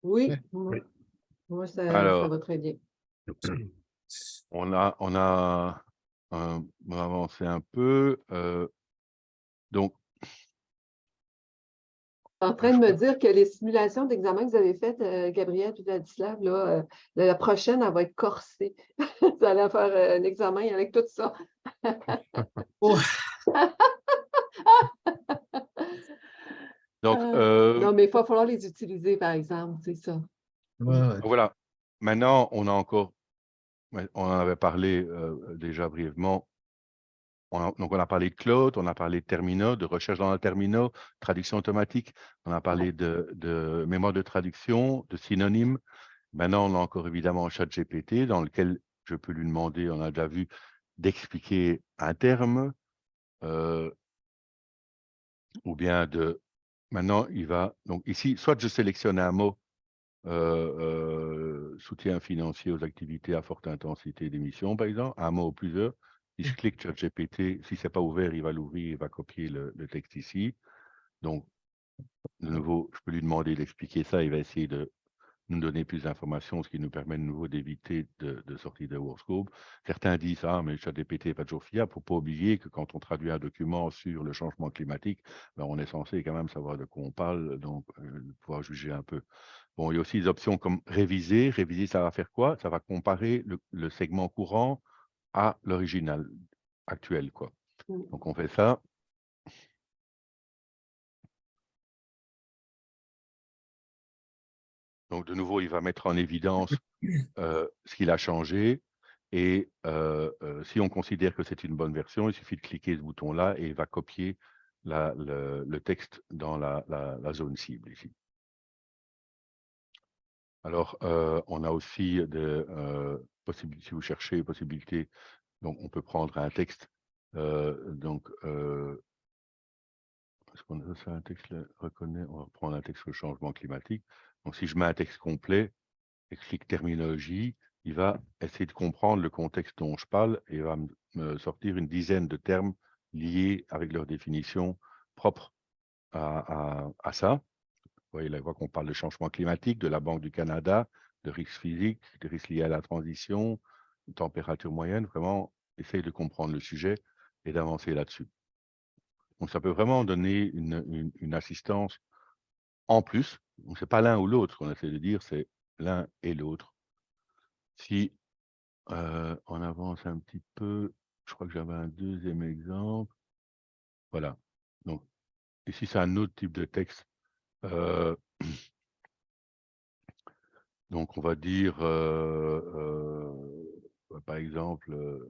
Speaker 1: Oui,
Speaker 3: Oui.
Speaker 1: moi, ça
Speaker 2: Alors,
Speaker 1: va très bien.
Speaker 2: on a avancé un peu. Donc,
Speaker 1: En train de
Speaker 2: je
Speaker 1: me
Speaker 2: peux-
Speaker 1: dire que les simulations d'examen que vous avez faites, Gabriel et Vladislav, là, la prochaine, elle va être corsée. Vous allez faire un examen avec tout ça.
Speaker 3: Oh,
Speaker 2: donc,
Speaker 1: Non, mais il va falloir les utiliser, par exemple, c'est ça.
Speaker 3: ouais, ouais.
Speaker 2: voilà. Maintenant, on en avait parlé déjà brièvement. Donc, on a parlé de Claude, on a parlé de terminaux, de recherche dans le terminaux, traduction automatique, on a parlé de mémoire de traduction, de synonymes. Maintenant, on a encore évidemment ChatGPT, dans lequel je peux lui demander, on a déjà vu, d'expliquer un terme, ou bien de... Maintenant, il va... Donc ici, soit je sélectionne un mot, soutien financier aux activités à forte intensité d'émission, par exemple, un mot ou plusieurs. Si je clique sur GPT, si ce n'est pas ouvert, il va l'ouvrir, il va copier le texte ici. Donc, de nouveau, je peux lui demander d'expliquer ça, il va essayer de nous donner plus d'informations, ce qui nous permet de nouveau d'éviter de sortir de WordScope. Certains disent, ah, mais ChatGPT n'est pas toujours fiable. Il ne faut pas oublier que quand on traduit un document sur le changement climatique, ben, on est censé quand même savoir de quoi on parle, donc pouvoir juger un peu. Bon, il y a aussi des options comme réviser. Réviser, ça va faire quoi? Ça va comparer le segment courant à l'original actuel, quoi.
Speaker 1: Mm.
Speaker 2: Donc, on fait ça. Donc, de nouveau, il va mettre en évidence ce qu'il a changé. Et si on considère que c'est une bonne version, il suffit de cliquer ce bouton-là et il va copier le texte dans la zone cible ici. Alors, on a aussi des possibilités, si vous cherchez possibilités, donc on peut prendre un texte. Est-ce qu'on a ça, un texte reconnaît? On va prendre un texte sur le changement climatique. Donc, si je mets un texte complet, et clique terminologie, il va essayer de comprendre le contexte dont je parle et va me sortir une dizaine de termes liés avec leur définition propre à ça. Vous voyez, là, il voit qu'on parle de changement climatique, de la Banque du Canada, de risques physiques, de risques liés à la transition, de température moyenne. Vraiment, essaye de comprendre le sujet et d'avancer là-dessus. Donc, ça peut vraiment donner une assistance en plus. Donc, ce n'est pas l'un ou l'autre qu'on essaie de dire, c'est l'un et l'autre. Si on avance un petit peu. Je crois que j'avais un deuxième exemple. Voilà. Donc, ici, c'est un autre type de texte. Donc, on va dire, par exemple,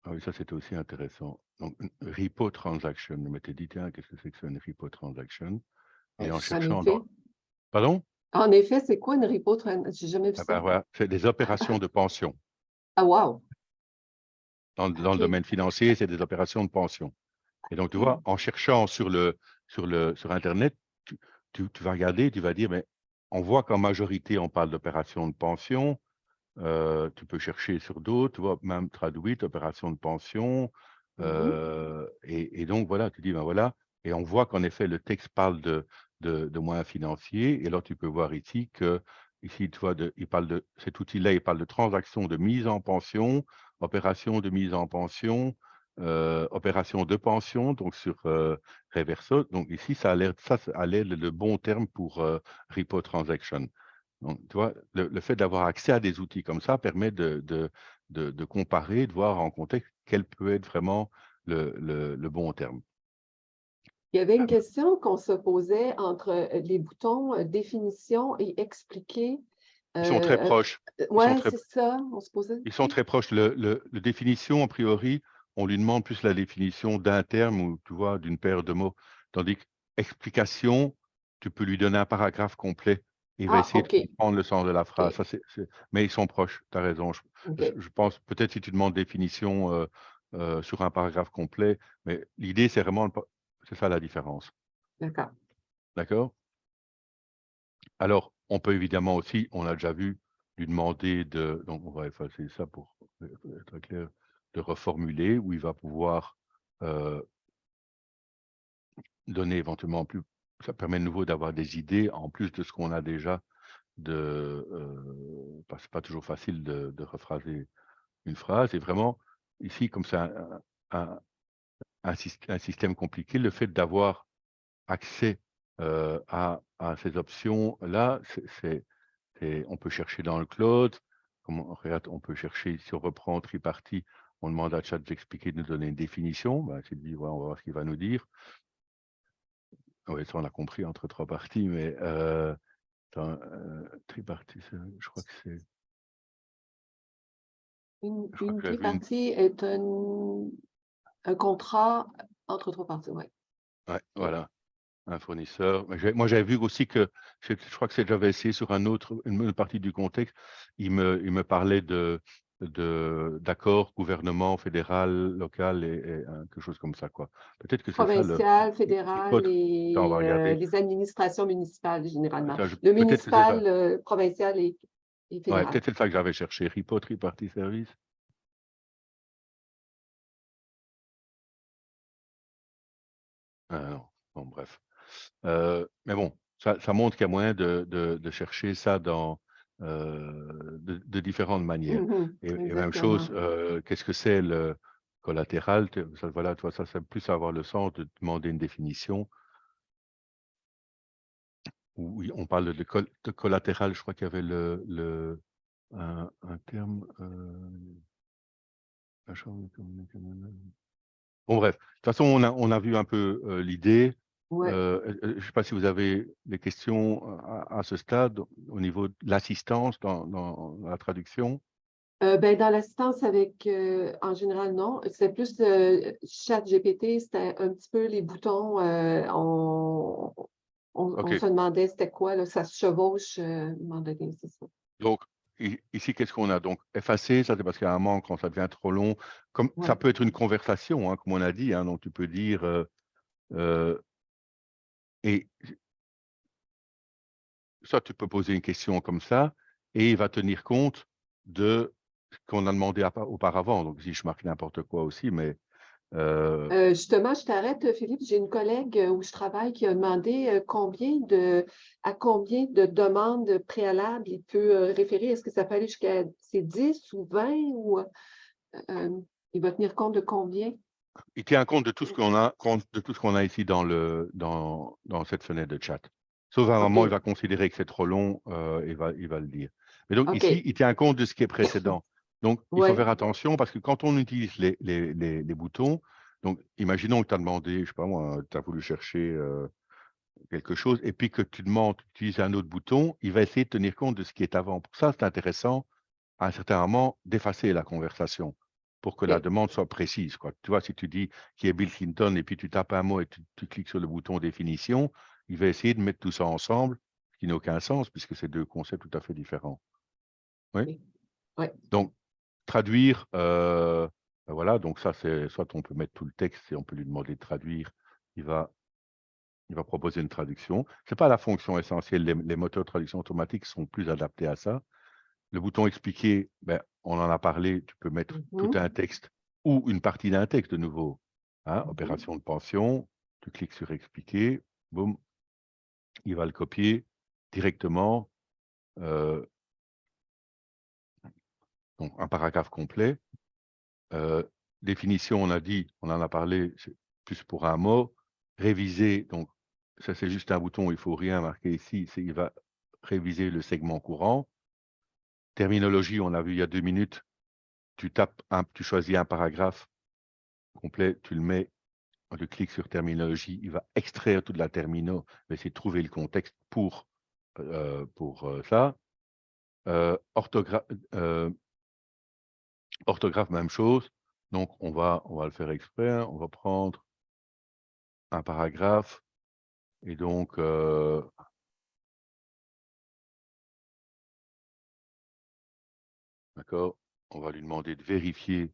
Speaker 2: ah oui, ça, c'était aussi intéressant. Donc, une repo transaction. Je m'étais dit, tiens, qu'est-ce que c'est que une repo transaction? Et en
Speaker 1: En
Speaker 2: cherchant
Speaker 1: effet.
Speaker 2: Pardon?
Speaker 1: En effet, c'est quoi une repo? J'ai jamais vu
Speaker 2: Ah
Speaker 1: ça.
Speaker 2: ben, voilà, c'est des opérations de pension.
Speaker 1: Ah, wow!
Speaker 2: Dans le
Speaker 1: OK.
Speaker 2: domaine financier, c'est des opérations de pension. Et donc, tu vois, en cherchant sur Internet, tu vas regarder, tu vas dire, mais on voit qu'en majorité, on parle d'opérations de pension. Tu peux chercher sur d'autres, tu vois, même traduite, opération de pension.
Speaker 1: Mhm.
Speaker 2: Et donc, voilà, tu dis, ben voilà. Et on voit qu'en effet, le texte parle de moyens financiers. Et alors, tu peux voir ici que, ici, tu vois, il parle de cet outil-là, il parle de transactions de mise en pension, opération de mise en pension, opération de pension, donc sur Reverso. Donc ici, ça a l'air le bon terme pour repo transaction. Donc, tu vois, le fait d'avoir accès à des outils comme ça permet de comparer, de voir en contexte quel peut être vraiment le bon terme.
Speaker 1: Il y avait une question qu'on se posait entre les boutons définition et expliquer.
Speaker 2: Ils sont très proches.
Speaker 1: Ouais, c'est ça, on se posait.
Speaker 2: Ils sont très proches. Le définition, a priori, on lui demande plus la définition d'un terme ou, tu vois, d'une paire de mots. Tandis qu'explication, tu peux lui donner un paragraphe complet. Il va
Speaker 1: Ah,
Speaker 2: essayer de
Speaker 1: OK.
Speaker 2: comprendre le sens de la phrase.
Speaker 1: OK.
Speaker 2: Ça, mais ils sont proches, tu as raison.
Speaker 1: OK.
Speaker 2: Je pense, peut-être si tu demandes définition sur un paragraphe complet, mais l'idée, c'est vraiment, c'est ça la différence.
Speaker 1: D'accord.
Speaker 2: D'accord? Alors, on peut évidemment aussi, on a déjà vu, lui demander donc on va effacer ça pour être très clair, de reformuler, où il va pouvoir donner éventuellement ça permet de nouveau d'avoir des idées en plus de ce qu'on a déjà. C'est pas toujours facile de rephraser une phrase. Et vraiment, ici, comme c'est un système compliqué, le fait d'avoir accès à ces options-là, on peut chercher dans le cloud. Regarde, on peut chercher, si on reprend tripartie, on demande à Chat d'expliquer, de nous donner une définition. Ben, Sylvie, voilà, on va voir ce qu'il va nous dire. Oui, ça on a compris entre trois parties, mais tripartie, je crois que c'est...
Speaker 1: Une tripartie est un contrat entre trois parties, oui.
Speaker 2: Ouais, voilà, un fournisseur. Moi, j'avais vu aussi que, je crois que j'avais essayé sur une partie du contexte, il me parlait d'accord gouvernement fédéral, local et quelque chose comme ça, quoi. Peut-être que c'est ça le...
Speaker 1: Provincial, fédéral
Speaker 2: Attends, on va regarder.
Speaker 1: et les administrations municipales, généralement.
Speaker 2: Attends,
Speaker 1: Le
Speaker 2: peut-être que c'est ça.
Speaker 1: municipal, provincial et
Speaker 2: Ouais,
Speaker 1: fédéral.
Speaker 2: peut-être c'est ça que j'avais cherché. Repo, triparty service. Non, bon, bref. Mais bon, ça montre qu'il y a moyen de chercher ça de différentes manières. Et même chose, qu'est-ce que c'est le collatéral? Voilà, toi, ça, c'est plus avoir le sens de demander une définition. Oui, on parle de collatéral, je crois qu'il y avait un terme. Bon, bref, de toute façon, on a vu un peu l'idée.
Speaker 1: Ouais.
Speaker 2: Je ne sais pas si vous avez des questions à ce stade au niveau de l'assistance dans la traduction.
Speaker 1: Ben, dans l'assistance avec, en général, non. C'est plus ChatGPT, c'était un petit peu les boutons. On
Speaker 2: OK.
Speaker 1: se demandait c'était quoi, là, ça se chevauche, à un moment donné, c'est ça.
Speaker 2: Donc, ici, qu'est-ce qu'on a? Donc, effacer, ça c'est parce qu'il y a un moment, quand ça devient trop long. Comme ça
Speaker 1: Ouais.
Speaker 2: peut être une conversation, hein, comme on a dit. Hein, donc, tu peux dire... et soit tu peux poser une question comme ça, et il va tenir compte de ce qu'on a demandé auparavant. Donc, si je marque n'importe quoi aussi, mais...
Speaker 1: Justement, je t'arrête, Philippe. J'ai une collègue où je travaille qui a demandé à combien de demandes préalables il peut référer. Est-ce que ça peut aller jusqu'à 10 ou 20 ou il va tenir compte de combien?
Speaker 2: il tient compte de tout ce qu'on a ici dans cette fenêtre de chat. Sauf à un moment, il va considérer que c'est trop long, il va le dire. Mais donc
Speaker 1: OK.
Speaker 2: ici, il tient compte de ce qui est précédent. Donc, il faut
Speaker 1: Ouais.
Speaker 2: faire attention parce que quand on utilise les boutons, donc imaginons que tu as demandé, je ne sais pas moi, tu as voulu chercher quelque chose et puis que tu demandes d'utiliser un autre bouton, il va essayer de tenir compte de ce qui est avant. Pour ça, c'est intéressant à un certain moment d'effacer la conversation pour que la
Speaker 1: OK.
Speaker 2: demande soit précise, quoi. Tu vois, si tu dis qui est Bill Clinton et puis tu tapes un mot et tu cliques sur le bouton définition, il va essayer de mettre tout ça ensemble, ce qui n'a aucun sens puisque c'est deux concepts tout à fait différents. Oui.
Speaker 1: OK. Ouais.
Speaker 2: Donc, traduire, ben voilà, donc ça, c'est soit on peut mettre tout le texte et on peut lui demander de traduire, il va proposer une traduction. Ce n'est pas la fonction essentielle, les moteurs de traduction automatique sont plus adaptés à ça. Le bouton expliquer, ben, on en a parlé, tu peux mettre tout un texte ou une partie d'un texte de nouveau. Hein, opération de pension, tu cliques sur expliquer, boum, il va le copier directement. Donc un paragraphe complet. Définition, on a dit, on en a parlé, c'est plus pour un mot. Réviser, donc ça c'est juste un bouton, il ne faut rien marquer ici, il va réviser le segment courant. Terminologie, on a vu il y a 2 minutes, tu choisis un paragraphe complet, tu le mets, tu cliques sur terminologie, il va extraire toute la termino, il va essayer de trouver le contexte pour ça. Orthographe, même chose. Donc, on va le faire exprès. Hein. On va prendre un paragraphe et donc d'accord, on va lui demander de vérifier.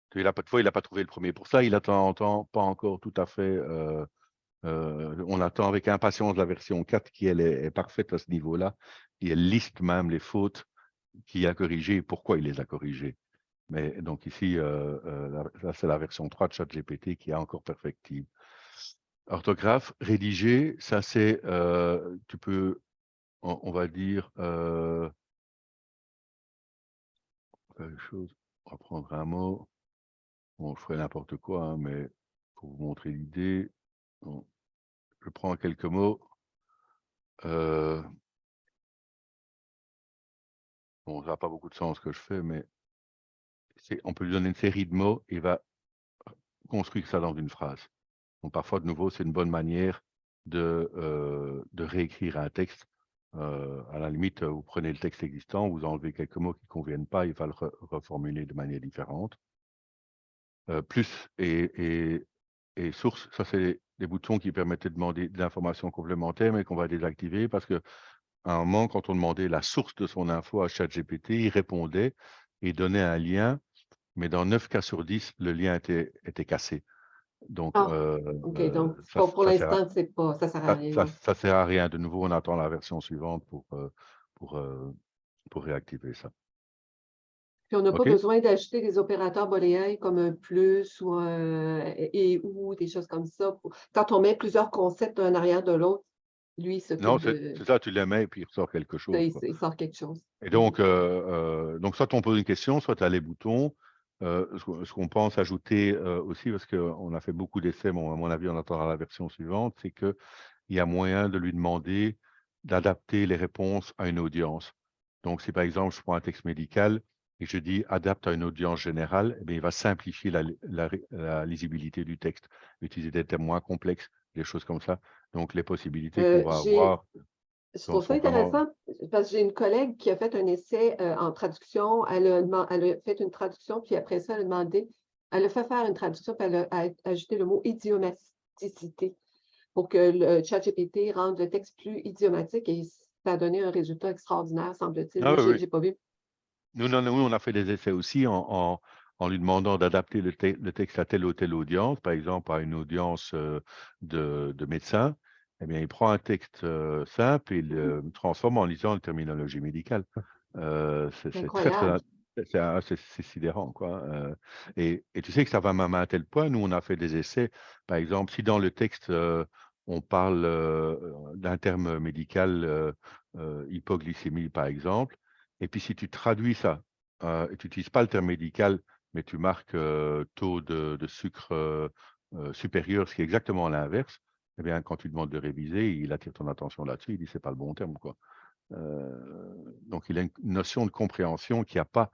Speaker 2: Toutefois, il n'a pas trouvé le premier. Pour ça, il attend pas encore tout à fait. On attend avec impatience la version 4 qui, elle, est parfaite à ce niveau-là. Et elle liste même les fautes qu'il a corrigées et pourquoi il les a corrigées. Mais donc ici, là, c'est la version 3 de ChatGPT qui est encore perfectible. Orthographe, rédiger, ça c'est, tu peux, on va dire, quelque chose, on va prendre un mot, bon, je ferai n'importe quoi, hein, mais pour vous montrer l'idée, bon, je prends quelques mots. Bon, ça n'a pas beaucoup de sens ce que je fais, mais on peut lui donner une série de mots et il va construire ça dans une phrase. Donc parfois, de nouveau, c'est une bonne manière de réécrire un texte. À la limite, vous prenez le texte existant, vous enlevez quelques mots qui ne conviennent pas, il va le reformuler de manière différente. Plus et source, ça c'est des boutons qui permettaient de demander de l'information complémentaire, mais qu'on va désactiver parce qu'à un moment, quand on demandait la source de son info à ChatGPT, il répondait et donnait un lien, mais dans 9 cas sur 10, le lien était cassé. Donc,
Speaker 1: Ah, OK, donc
Speaker 2: ça,
Speaker 1: pour
Speaker 2: ça sert à,
Speaker 1: l'instant, c'est pas ça sert à rien, non.
Speaker 2: ça sert à rien. De nouveau, on attend la version suivante pour, pour réactiver ça.
Speaker 1: Puis on n'a pas
Speaker 2: OK?
Speaker 1: besoin d'ajouter des opérateurs booléens comme un plus ou un et ou des choses comme ça pour quand on met plusieurs concepts un arrière de l'autre, lui, il
Speaker 2: Non,
Speaker 1: s'occupe de
Speaker 2: c'est ça, tu les mets et puis il ressort quelque chose, quoi.
Speaker 1: il sort quelque chose.
Speaker 2: Et
Speaker 1: Mmh.
Speaker 2: donc soit on pose une question, soit tu as les boutons. Ce qu'on pense ajouter aussi, parce qu'on a fait beaucoup d'essais, bon, à mon avis, on attendra la version suivante, c'est qu'il y a moyen de lui demander d'adapter les réponses à une audience. Donc, si par exemple, je prends un texte médical et je dis adapte à une audience générale, eh bien, il va simplifier la lisibilité du texte, utiliser des termes moins complexes, des choses comme ça. Donc, les possibilités qu'on va
Speaker 1: J'ai
Speaker 2: avoir
Speaker 1: Je trouve ça
Speaker 2: sont vraiment...
Speaker 1: intéressant parce que j'ai une collègue qui a fait un essai, en traduction. Elle a fait une traduction, puis après ça, elle a fait faire une traduction, puis elle a ajouté le mot idiomaticité pour que le ChatGPT rende le texte plus idiomatique et ça a donné un résultat extraordinaire, semble-t-il.
Speaker 2: Ah
Speaker 1: Moi,
Speaker 2: oui,
Speaker 1: j'ai
Speaker 2: oui.
Speaker 1: j'ai pas vu.
Speaker 2: Nous, non, nous, on a fait des essais aussi en lui demandant d'adapter le texte à telle ou telle audience, par exemple à une audience de médecins. Eh bien, il prend un texte simple et il
Speaker 1: Mmh.
Speaker 2: le transforme en lisant une terminologie médicale.
Speaker 1: C'est
Speaker 2: C'est très, très,
Speaker 1: incroyable.
Speaker 2: c'est sidérant, quoi. Et tu sais que ça va même à un tel point. Nous, on a fait des essais. Par exemple, si dans le texte, on parle d'un terme médical, hypoglycémie, par exemple, et puis si tu traduis ça, et tu n'utilises pas le terme médical, mais tu marques taux de sucre supérieur, ce qui est exactement l'inverse, eh bien, quand tu demandes de réviser, il attire ton attention là-dessus, il dit c'est pas le bon terme, quoi. Donc il a une notion de compréhension qu'il n'y a pas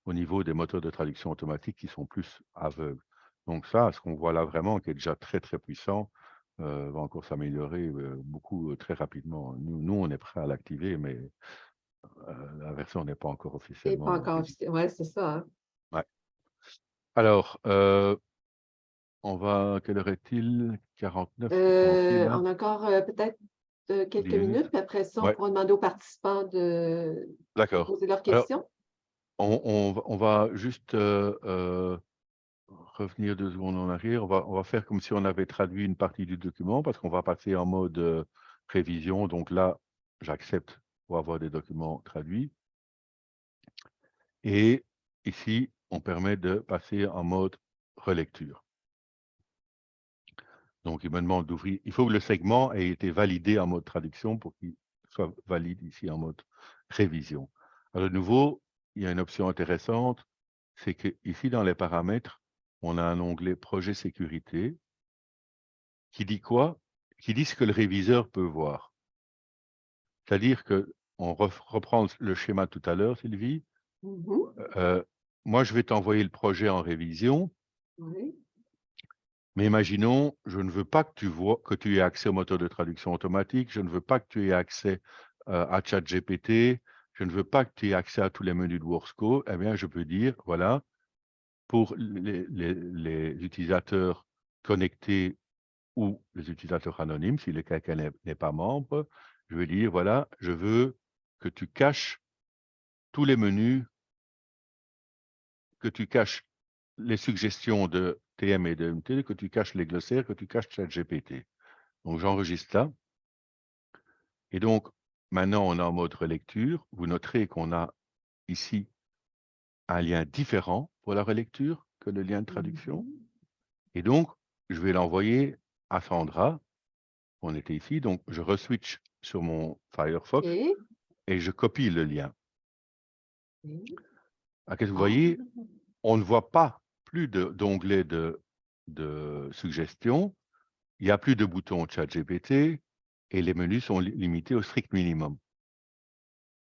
Speaker 2: au niveau des moteurs de traduction automatique qui sont plus aveugles. Donc ça, ce qu'on voit là vraiment, qui est déjà très très puissant, va encore s'améliorer beaucoup très rapidement. Nous, on est prêt à l'activer, mais la version n'est pas encore
Speaker 1: Et pas
Speaker 2: officiellement
Speaker 1: encore
Speaker 2: release.
Speaker 1: officiel. Ouais, c'est ça, hein.
Speaker 2: Ouais. Alors, on va, quelle heure est-il? 49, c'est tranquille, hein?
Speaker 1: On a encore, peut-être, quelques
Speaker 2: 10 minutes.
Speaker 1: minutes, puis après ça, on
Speaker 2: Ouais,
Speaker 1: pourra demander aux participants de
Speaker 2: d'accord.
Speaker 1: poser leurs
Speaker 2: Alors,
Speaker 1: questions.
Speaker 2: on va juste revenir 2 secondes en arrière. On va faire comme si on avait traduit une partie du document parce qu'on va passer en mode révision. Donc là, j'accepte pour avoir des documents traduits. Et ici, on permet de passer en mode relecture. Donc, il me demande d'ouvrir. Il faut que le segment ait été validé en mode traduction pour qu'il soit valide ici en mode révision. Alors, de nouveau, il y a une option intéressante, c'est qu'ici, dans les paramètres, on a un onglet projet sécurité qui dit quoi? Qui dit ce que le réviseur peut voir. C'est-à-dire que, on reprend le schéma tout à l'heure, Sylvie.
Speaker 1: Mmh.
Speaker 2: Euh, Moi, je vais t'envoyer le projet en révision.
Speaker 1: Oui.
Speaker 2: Mais imaginons, je ne veux pas que tu aies accès au moteur de traduction automatique, je ne veux pas que tu aies accès à ChatGPT, je ne veux pas que tu aies accès à tous les menus de WorkScope. Eh bien, je peux dire, voilà, pour les utilisateurs connectés ou les utilisateurs anonymes, si quelqu'un n'est pas membre, je vais dire, voilà, je veux que tu caches tous les menus, que tu caches les suggestions de TM et de MT, que tu caches les glossaires, que tu caches ChatGPT. Donc, j'enregistre ça. Et donc, maintenant, on est en mode relecture. Vous noterez qu'on a ici un lien différent pour la relecture que le lien de traduction.
Speaker 1: Mhm.
Speaker 2: Et donc, je vais l'envoyer à Sandra. On était ici, donc je reswitch sur mon Firefox
Speaker 1: OK.
Speaker 2: et je copie le lien.
Speaker 1: OK.
Speaker 2: Ah, qu'est-ce que vous
Speaker 1: Ah.
Speaker 2: voyez? On ne voit pas plus d'onglet de suggestions. Il n'y a plus de bouton ChatGPT et les menus sont limités au strict minimum.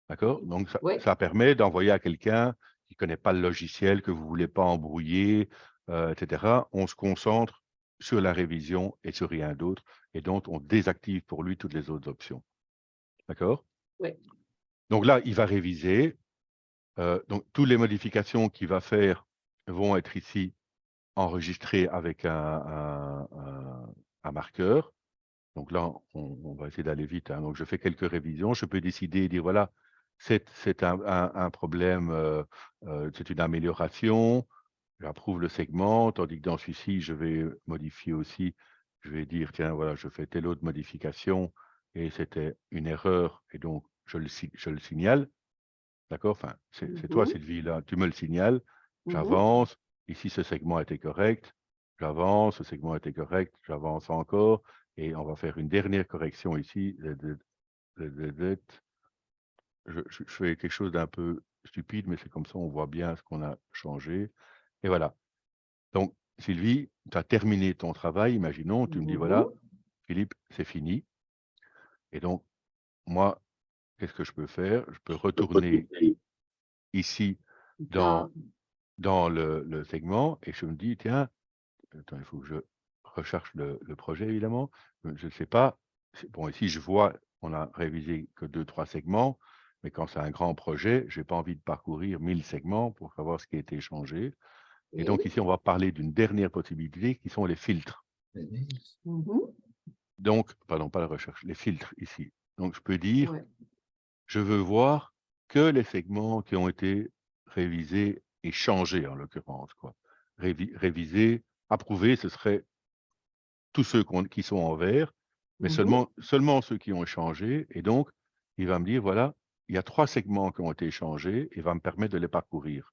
Speaker 2: D'accord? Donc,
Speaker 1: Oui.
Speaker 2: ça permet d'envoyer à quelqu'un qui ne connaît pas le logiciel, que vous ne voulez pas embrouiller, etc. On se concentre sur la révision et sur rien d'autre. Et donc, on désactive pour lui toutes les autres options. D'accord?
Speaker 1: Oui.
Speaker 2: Donc là, il va réviser. Donc, toutes les modifications qu'il va faire vont être ici enregistrées avec un marqueur. Donc là, on va essayer d'aller vite, hein. Donc, je fais quelques révisions. Je peux décider et dire, voilà, c'est un problème, c'est une amélioration. J'approuve le segment, tandis que dans celui-ci, je vais modifier aussi. Je vais dire, tiens, voilà, je fais telle autre modification et c'était une erreur. Et donc, je le signale. D'accord? Enfin, c'est toi,
Speaker 1: Mhm.
Speaker 2: Sylvie, là, tu me le signales.
Speaker 1: Mhm.
Speaker 2: J'avance. Ici, ce segment était correct. J'avance, ce segment était correct. J'avance encore. Et on va faire une dernière correction ici. Je fais quelque chose d'un peu stupide, mais c'est comme ça, on voit bien ce qu'on a changé. Et voilà. Donc, Sylvie, tu as terminé ton travail. Imaginons, tu me dis, voilà,
Speaker 1: Mhm.
Speaker 2: Philippe, c'est fini. Et donc, moi, qu'est-ce que je peux faire? Je peux retourner ici dans
Speaker 1: Dans-
Speaker 2: le segment et je me dis, tiens, attends, il faut que je recherche le projet, évidemment. Je ne sais pas. Bon, ici, je vois, on a révisé que 2-3 segments, mais quand c'est un grand projet, je n'ai pas envie de parcourir 1000 segments pour savoir ce qui a été changé. Et
Speaker 1: OK.
Speaker 2: donc, ici, on va parler d'une dernière possibilité qui sont les filtres.
Speaker 1: Mhm.
Speaker 2: Donc, pardon, pas la recherche, les filtres ici. Donc, je peux dire,
Speaker 1: Ouais.
Speaker 2: je veux voir que les segments qui ont été révisés et changés, en l'occurrence, quoi. Révisés, approuvés, ce serait tous ceux qui sont en vert, mais
Speaker 1: Mhm.
Speaker 2: seulement ceux qui ont changé. Et donc, il va me dire, voilà, il y a 3 segments qui ont été changés et va me permettre de les parcourir.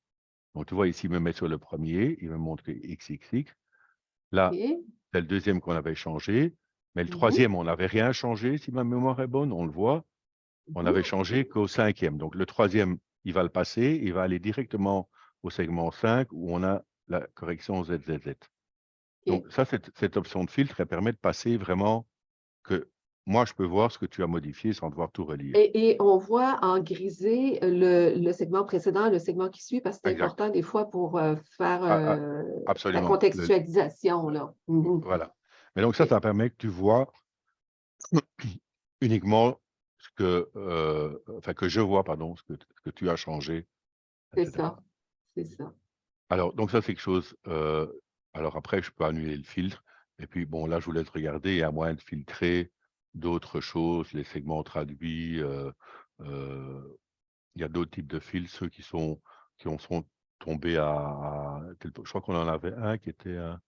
Speaker 2: Donc, tu vois, ici, il me met sur le premier, il me montre que XXX. Là,
Speaker 1: OK.
Speaker 2: c'est le deuxième qu'on avait changé, mais le
Speaker 1: Mhm.
Speaker 2: troisième, on n'avait rien changé, si ma mémoire est bonne, on le voit. On
Speaker 1: Mhm.
Speaker 2: avait changé qu'au cinquième. Donc, le troisième, il va le passer, il va aller directement au segment 5 où on a la correction ZZZ.
Speaker 1: OK.
Speaker 2: Donc, ça, cette option de filtre, elle permet de passer vraiment que moi, je peux voir ce que tu as modifié sans devoir tout relire.
Speaker 1: Et on voit en grisé le segment précédent, le segment qui suit, parce que c'est
Speaker 2: Exact.
Speaker 1: important des fois pour faire
Speaker 2: Ah, ah,
Speaker 1: la
Speaker 2: absolument.
Speaker 1: contextualisation, là. Mhm.
Speaker 2: Voilà. Mais donc,
Speaker 1: OK.
Speaker 2: ça permet que tu vois uniquement enfin, que je vois, pardon, ce que tu as changé,
Speaker 1: C'est
Speaker 2: etc.
Speaker 1: ça. C'est ça.
Speaker 2: Alors, donc ça, c'est quelque chose. Alors après, je peux annuler le filtre. Et puis, bon, là, je vous laisse regarder. Il y a moyen de filtrer d'autres choses, les segments traduits. Il y a d'autres types de filtres, ceux qui en sont tombés je crois qu'on en avait un qui était un-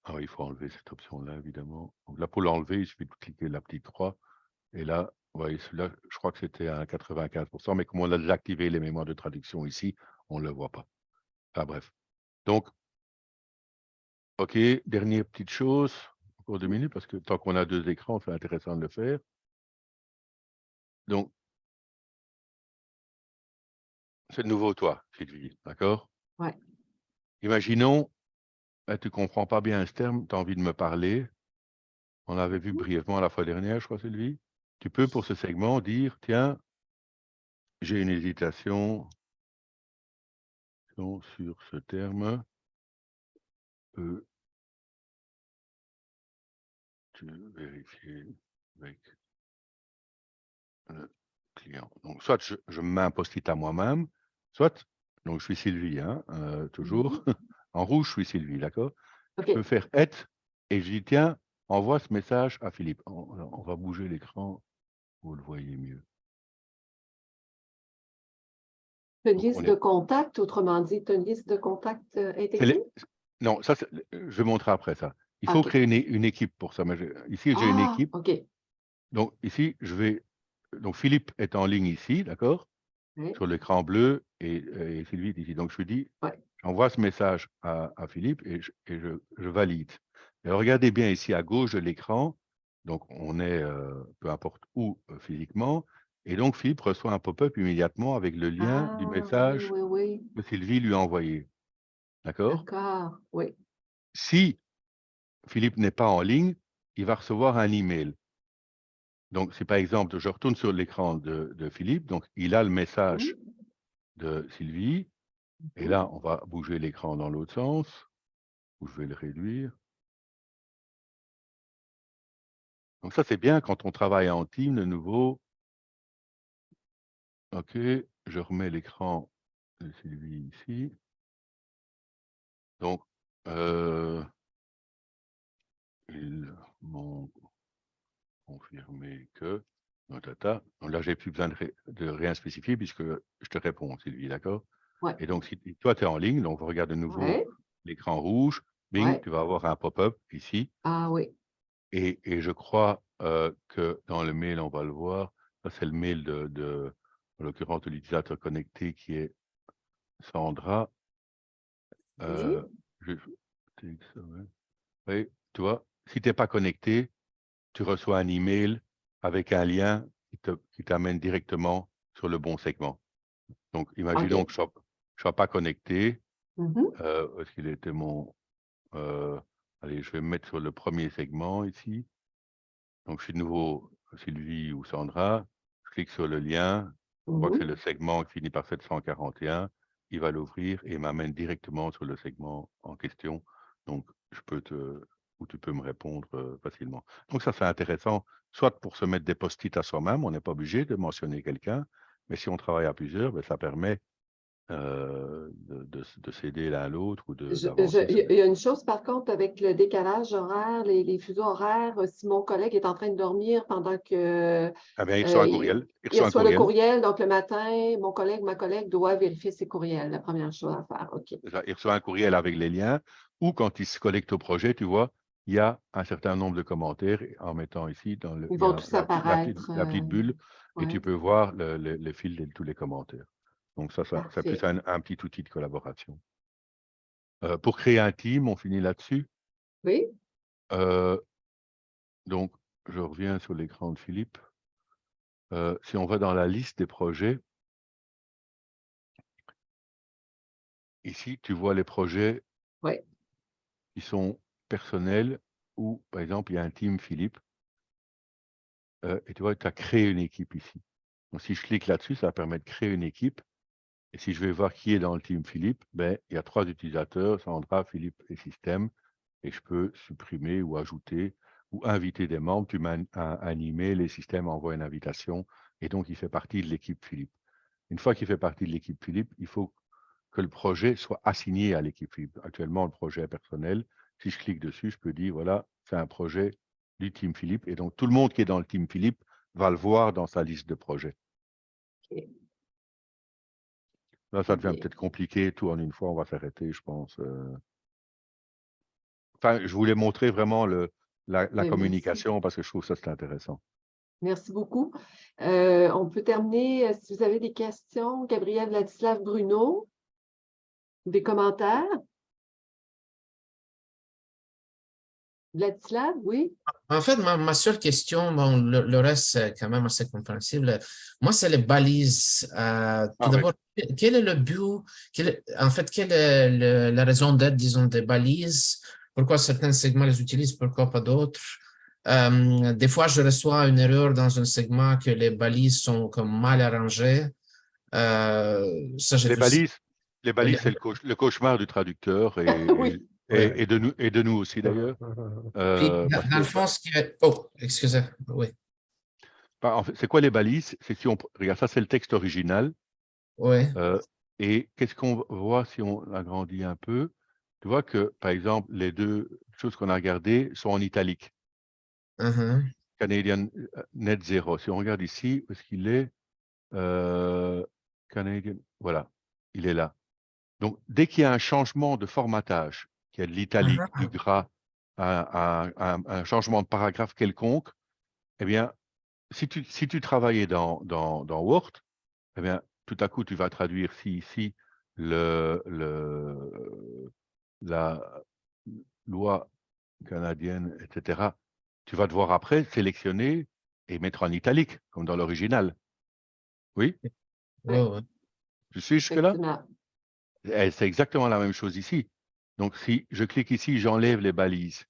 Speaker 2: ah oui, il faut enlever cette option-là, évidemment. Donc là, pour l'enlever, il suffit de cliquer la petite croix. Et là, vous voyez, celui-là, je crois que c'était à 95%, mais comme on a désactivé les mémoires de traduction ici, on ne le voit pas. Enfin bref. Donc, OK, dernière petite chose, encore 2 minutes, parce que tant qu'on a 2 écrans, c'est intéressant de le faire. Donc, c'est de nouveau toi, Sylvie, d'accord?
Speaker 1: Ouais.
Speaker 2: Imaginons, tu ne comprends pas bien ce terme, tu as envie de me parler. On l'avait vu
Speaker 1: Mhm.
Speaker 2: brièvement la fois dernière, je crois, Sylvie. Tu peux, pour ce segment, dire, tiens, j'ai une hésitation sur ce terme. Peux-tu vérifier avec le client? Donc, soit je me mets un post-it à moi-même, soit, donc je suis Sylvie, hein, toujours.
Speaker 1: Mhm.
Speaker 2: En rouge, je suis Sylvie, d'accord? Je peux
Speaker 1: OK.
Speaker 2: faire être et je dis, tiens, envoie ce message à Philippe. On va bouger l'écran, vous le voyez mieux.
Speaker 1: Une
Speaker 2: Donc,
Speaker 1: liste de contacts, autrement dit, tu as une liste de contacts intégrée?
Speaker 2: non, ça, je vais montrer après ça. Il
Speaker 1: Ah,
Speaker 2: faut
Speaker 1: OK.
Speaker 2: créer une équipe pour ça. Mais ici, j'ai une
Speaker 1: Ah,
Speaker 2: équipe.
Speaker 1: OK.
Speaker 2: Donc, ici, donc Philippe est en ligne ici, d'accord?
Speaker 1: Oui.
Speaker 2: sur l'écran bleu et Sylvie est ici. Donc, je lui dis,
Speaker 1: Ouais.
Speaker 2: j'envoie ce message à Philippe et je valide. Et regardez bien ici à gauche de l'écran, donc on est peu importe où physiquement, et donc Philippe reçoit un pop-up immédiatement avec le lien du
Speaker 1: Ah, oui,
Speaker 2: message
Speaker 1: oui, oui.
Speaker 2: que Sylvie lui a envoyé. D'accord?
Speaker 1: D'accord, oui.
Speaker 2: Si Philippe n'est pas en ligne, il va recevoir un email. Donc, si par exemple, je retourne sur l'écran de Philippe, donc il a le message
Speaker 1: Mhm,
Speaker 2: de Sylvie, et
Speaker 1: mhm.
Speaker 2: là, on va bouger l'écran dans l'autre sens, ou je vais le réduire. Donc ça, c'est bien quand on travaille en team, de nouveau. OK, je remets l'écran de Sylvie ici. Donc, ils m'ont confirmé que... Donc là, j'ai plus besoin de rien spécifier puisque je te réponds, Sylvie, d'accord?
Speaker 1: Ouais,
Speaker 2: Et donc, si toi, tu es en ligne, donc regarde de nouveau
Speaker 1: ouais,
Speaker 2: l'écran rouge, bing,
Speaker 1: ouais.
Speaker 2: tu vas avoir un pop-up ici.
Speaker 1: Ah oui.
Speaker 2: Et je crois que dans le mail, on va le voir, ça c'est le mail en l'occurrence, de l'utilisateur connecté qui est Sandra.
Speaker 1: Oui.
Speaker 2: Je- Oui, tu vois, si tu n'es pas connecté, tu reçois un email avec un lien qui t'amène directement sur le bon segment. Donc, imaginons
Speaker 1: OK.
Speaker 2: que je ne sois pas connecté.
Speaker 1: Mhm,
Speaker 2: Est-ce qu'il était mon... allez, je vais me mettre sur le premier segment ici. Donc, je suis de nouveau Sylvie ou Sandra. Je clique sur le lien. On voit que c'est
Speaker 1: mhm.
Speaker 2: le segment qui finit par 741. Il va l'ouvrir et m'amène directement sur le segment en question. Donc, ou tu peux me répondre facilement. Donc, ça, c'est intéressant, soit pour se mettre des post-it à soi-même, on n'est pas obligé de mentionner quelqu'un, mais si on travaille à plusieurs, ben, ça permet de s'aider l'un l'autre ou d'avancer sur
Speaker 1: Il y a une chose, par contre, avec le décalage horaire, les fuseaux horaires, si mon collègue est en train de dormir pendant que
Speaker 2: Ah bien, il reçoit un
Speaker 1: il,
Speaker 2: courriel. Il
Speaker 1: il
Speaker 2: reçoit un
Speaker 1: reçoit le
Speaker 2: courriel.
Speaker 1: courriel, donc le matin, mon collègue, ma collègue doit vérifier ses courriels, la première chose à faire. OK.
Speaker 2: Il reçoit un courriel avec les liens, ou quand il se connecte au projet, tu vois, il y a un certain nombre de commentaires en mettant ici,
Speaker 1: Ils
Speaker 2: il y
Speaker 1: vont
Speaker 2: a
Speaker 1: tous
Speaker 2: la
Speaker 1: apparaître.
Speaker 2: la petite bulle, et tu
Speaker 1: Ouais,
Speaker 2: peux voir le fil de tous les commentaires. Donc ça c'est plus
Speaker 1: parfait.
Speaker 2: un petit outil de collaboration. Pour créer un team, on finit là-dessus.
Speaker 1: Oui,
Speaker 2: Donc, je reviens sur l'écran de Philippe. Si on va dans la liste des projets, ici, tu vois les projets
Speaker 1: oui.
Speaker 2: qui sont personnels ou, par exemple, il y a un team Philippe et tu vois, tu as créé une équipe ici. Donc, si je clique là-dessus, ça va permettre de créer une équipe. Et si je vais voir qui est dans le team Philippe, ben, il y a 3 utilisateurs, Sandra, Philippe et Système. Et je peux supprimer ou ajouter ou inviter des membres. Tu mets un email, les systèmes envoient une invitation et donc il fait partie de l'équipe Philippe. Une fois qu'il fait partie de l'équipe Philippe, il faut que le projet soit assigné à l'équipe Philippe. Actuellement, le projet est personnel. Si je clique dessus, je peux dire, voilà, c'est un projet du team Philippe. Et donc, tout le monde qui est dans le team Philippe va le voir dans sa liste de projets.
Speaker 1: OK.
Speaker 2: Là, ça
Speaker 1: Très
Speaker 2: devient
Speaker 1: bien.
Speaker 2: peut-être compliqué. Tout en une fois, on va s'arrêter, je pense. Enfin, je voulais montrer vraiment la
Speaker 1: Ben, merci.
Speaker 2: communication parce que je trouve ça, c'est intéressant.
Speaker 1: Merci beaucoup. On peut terminer, si vous avez des questions, Gabriel, Vladislav, Bruno, des commentaires. Vladislav, oui?
Speaker 3: En fait, ma seule question, bon, le reste, c'est quand même assez compréhensible. Moi, c'est les balises. Tout
Speaker 2: Ah oui.
Speaker 3: d'abord, quel est le but, en fait, quelle est la raison d'être, disons, des balises? Pourquoi certains segments les utilisent, pourquoi pas d'autres? Des fois, je reçois une erreur dans un segment que les balises sont comme mal arrangées. Ça, j'ai
Speaker 2: Les
Speaker 3: vu ça.
Speaker 2: balises, les balises, c'est le cauchemar du traducteur
Speaker 1: Oui.
Speaker 3: Ouais.
Speaker 2: et de nous aussi d'ailleurs.
Speaker 3: Puis,
Speaker 2: Parce
Speaker 3: dans
Speaker 2: que
Speaker 3: le fond, ce qui est... Oh, excusez. Oui,
Speaker 2: en fait, c'est quoi les balises? C'est si on regarde ça, c'est le texte original.
Speaker 3: oui.
Speaker 2: Et qu'est-ce qu'on voit si on agrandit un peu? Tu vois que, par exemple, les deux choses qu'on a regardées sont en italique.
Speaker 3: Uh-huh.
Speaker 2: Canadian Net Zero. Si on regarde ici, où est-ce qu'il est? Canadian, voilà, il est là. Donc, dès qu'il y a un changement de formatage, qu'il y a de l'italique, du
Speaker 3: Uh-huh.
Speaker 2: gras, un changement de paragraphe quelconque, eh bien, si tu travaillais dans Word, eh bien, tout à coup, tu vas traduire ici la loi canadienne, etc. Tu vas devoir après sélectionner et mettre en italique, comme dans l'original. Oui?
Speaker 3: Ouais, ouais.
Speaker 2: Tu suis jusque-là?
Speaker 1: Effectivement.
Speaker 2: C'est exactement la même chose ici. Donc, si je clique ici, j'enlève les balises.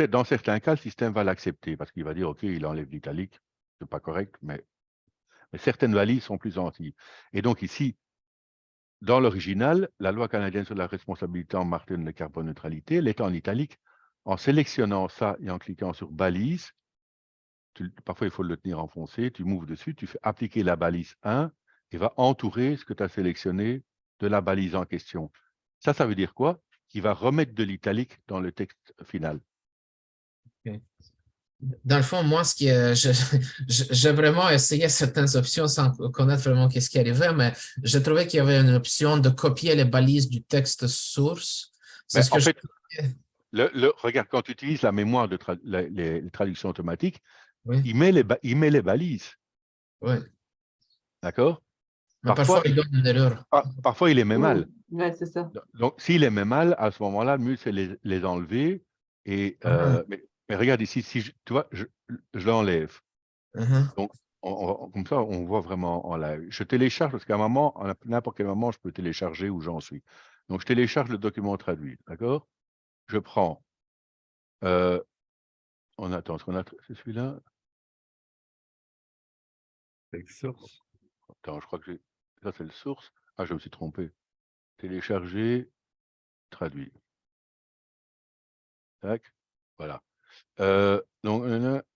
Speaker 2: Dans certains cas, le système va l'accepter parce qu'il va dire, OK, il enlève l'italique, c'est pas correct, mais certaines balises sont plus gentilles. Et donc ici, dans l'original, la loi canadienne sur la responsabilité en matière de carboneutralité, elle est en italique. En sélectionnant ça et en cliquant sur balise, parfois il faut le tenir enfoncé, tu moves dessus, tu fais appliquer la balise 1 et va entourer ce que tu as sélectionné de la balise en question. Ça veut dire quoi? Qu'il va remettre de l'italique dans le texte final.
Speaker 3: Dans le fond, moi, ce qui est, j'ai vraiment essayé certaines options sans connaître vraiment qu'est-ce qui arrivait, mais j'ai trouvé qu'il y avait une option de copier les balises du texte source. C'est
Speaker 2: Mais
Speaker 3: ce que
Speaker 2: en fait, regarde, quand tu utilises la mémoire de les traductions automatiques,
Speaker 3: Oui,
Speaker 2: il met les balises.
Speaker 3: oui.
Speaker 2: D'accord?
Speaker 3: Mais parfois, il donne une erreur.
Speaker 2: Parfois, il les met mal.
Speaker 1: Oui, c'est ça.
Speaker 2: Donc, s'il les met mal, à ce moment-là, mieux c'est les enlever. Et, mais regarde ici, si tu vois, je l'enlève. Donc, comme ça, on voit vraiment en live. Je télécharge parce qu'à un moment, à n'importe quel moment, je peux télécharger où j'en suis. Donc, je télécharge le document traduit. D'accord? Je prends. On attend, c'est celui-là.
Speaker 4: Source.
Speaker 2: Attends, je crois que ça, c'est le source. Ah, je me suis trompé. Télécharger, traduire. Tac. Voilà. Donc,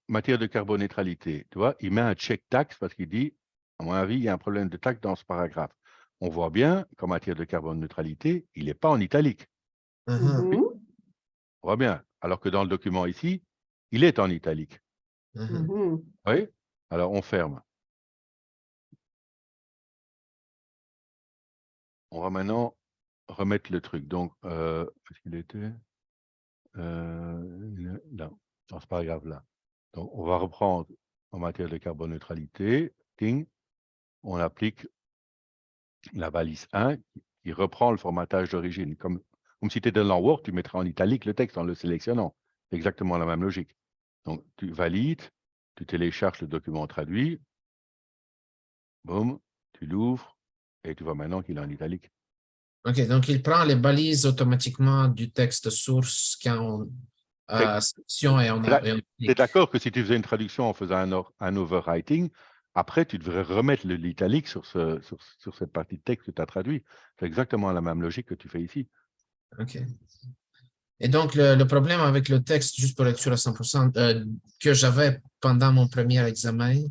Speaker 2: matière de carboneutralité, tu vois, il met un check taxe parce qu'il dit, à mon avis, il y a un problème de taxe dans ce paragraphe. On voit bien qu'en matière de carboneutralité, il n'est pas en italique.
Speaker 1: Mhm.
Speaker 2: On voit bien. Alors que dans le document ici, il est en italique.
Speaker 1: Mhm.
Speaker 2: Oui? Alors, on ferme. On va maintenant remettre le truc. Donc, est-ce qu'il était là, dans ce paragraphe-là. Donc, on va reprendre en matière de carboneutralité. Ting, on applique la balise 1 qui reprend le formatage d'origine. Comme si tu étais dans Word, tu mettrais en italique le texte en le sélectionnant. C'est exactement la même logique. Donc, tu valides, tu télécharges le document traduit, boum, tu l'ouvres et tu vois maintenant qu'il est en italique.
Speaker 3: OK, donc il prend les balises automatiquement du texte source quand on section et on
Speaker 2: Tu es
Speaker 3: clique.
Speaker 2: d'accord que si tu faisais une traduction en faisant un overwriting, après, tu devrais remettre l'italique sur cette partie de texte que tu as traduit. C'est exactement la même logique que tu fais ici.
Speaker 3: OK. Et donc, le problème avec le texte, juste pour être sûr à 100%, que j'avais pendant mon premier examen,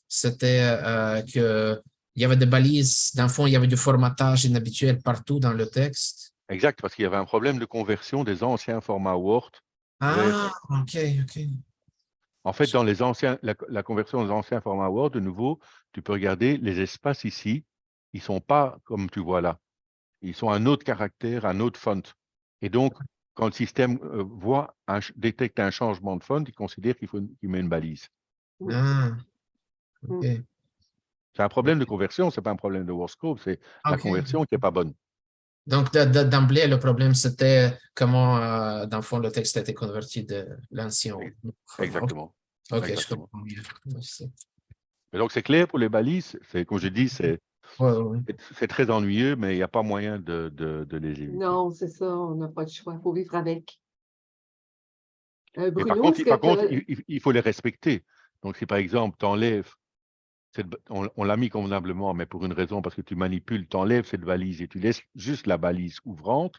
Speaker 3: c'était qu'il y avait des balises. Dans le fond, il y avait du formatage inhabituel partout dans le texte.
Speaker 2: Exact, parce qu'il y avait un problème de conversion des anciens formats Word vers...
Speaker 3: Ah, OK, OK.
Speaker 2: En fait, dans la conversion des anciens formats Word, de nouveau, tu peux regarder les espaces ici. Ils ne sont pas comme tu vois là. Ils sont un autre caractère, un autre font. Et donc, quand le système détecte un changement de font, il considère qu'il met une balise.
Speaker 3: Ah, OK.
Speaker 2: C'est un problème de conversion, ce n'est pas un problème de WordScope, c'est la
Speaker 3: OK.
Speaker 2: conversion qui n'est pas bonne.
Speaker 3: Donc, d'emblée, le problème, c'était comment, dans le fond, le texte a été converti de l'ancien.
Speaker 2: Exactement.
Speaker 3: OK, je
Speaker 2: Exactement.
Speaker 3: comprends mieux. Merci.
Speaker 2: Et donc, c'est clair pour les balises. Comme je dis, c'est
Speaker 3: Ouais.
Speaker 2: très ennuyeux, mais il n'y a pas moyen de les éviter.
Speaker 1: Non, c'est ça, on n'a pas de choix, il faut vivre avec.
Speaker 2: Mais par
Speaker 1: Bruno,
Speaker 2: contre,
Speaker 1: est-ce que
Speaker 2: il faut les respecter. Donc, si par exemple, tu enlèves, on l'a mis convenablement, mais pour une raison, parce que tu manipules, tu enlèves cette balise et tu laisses juste la balise ouvrante,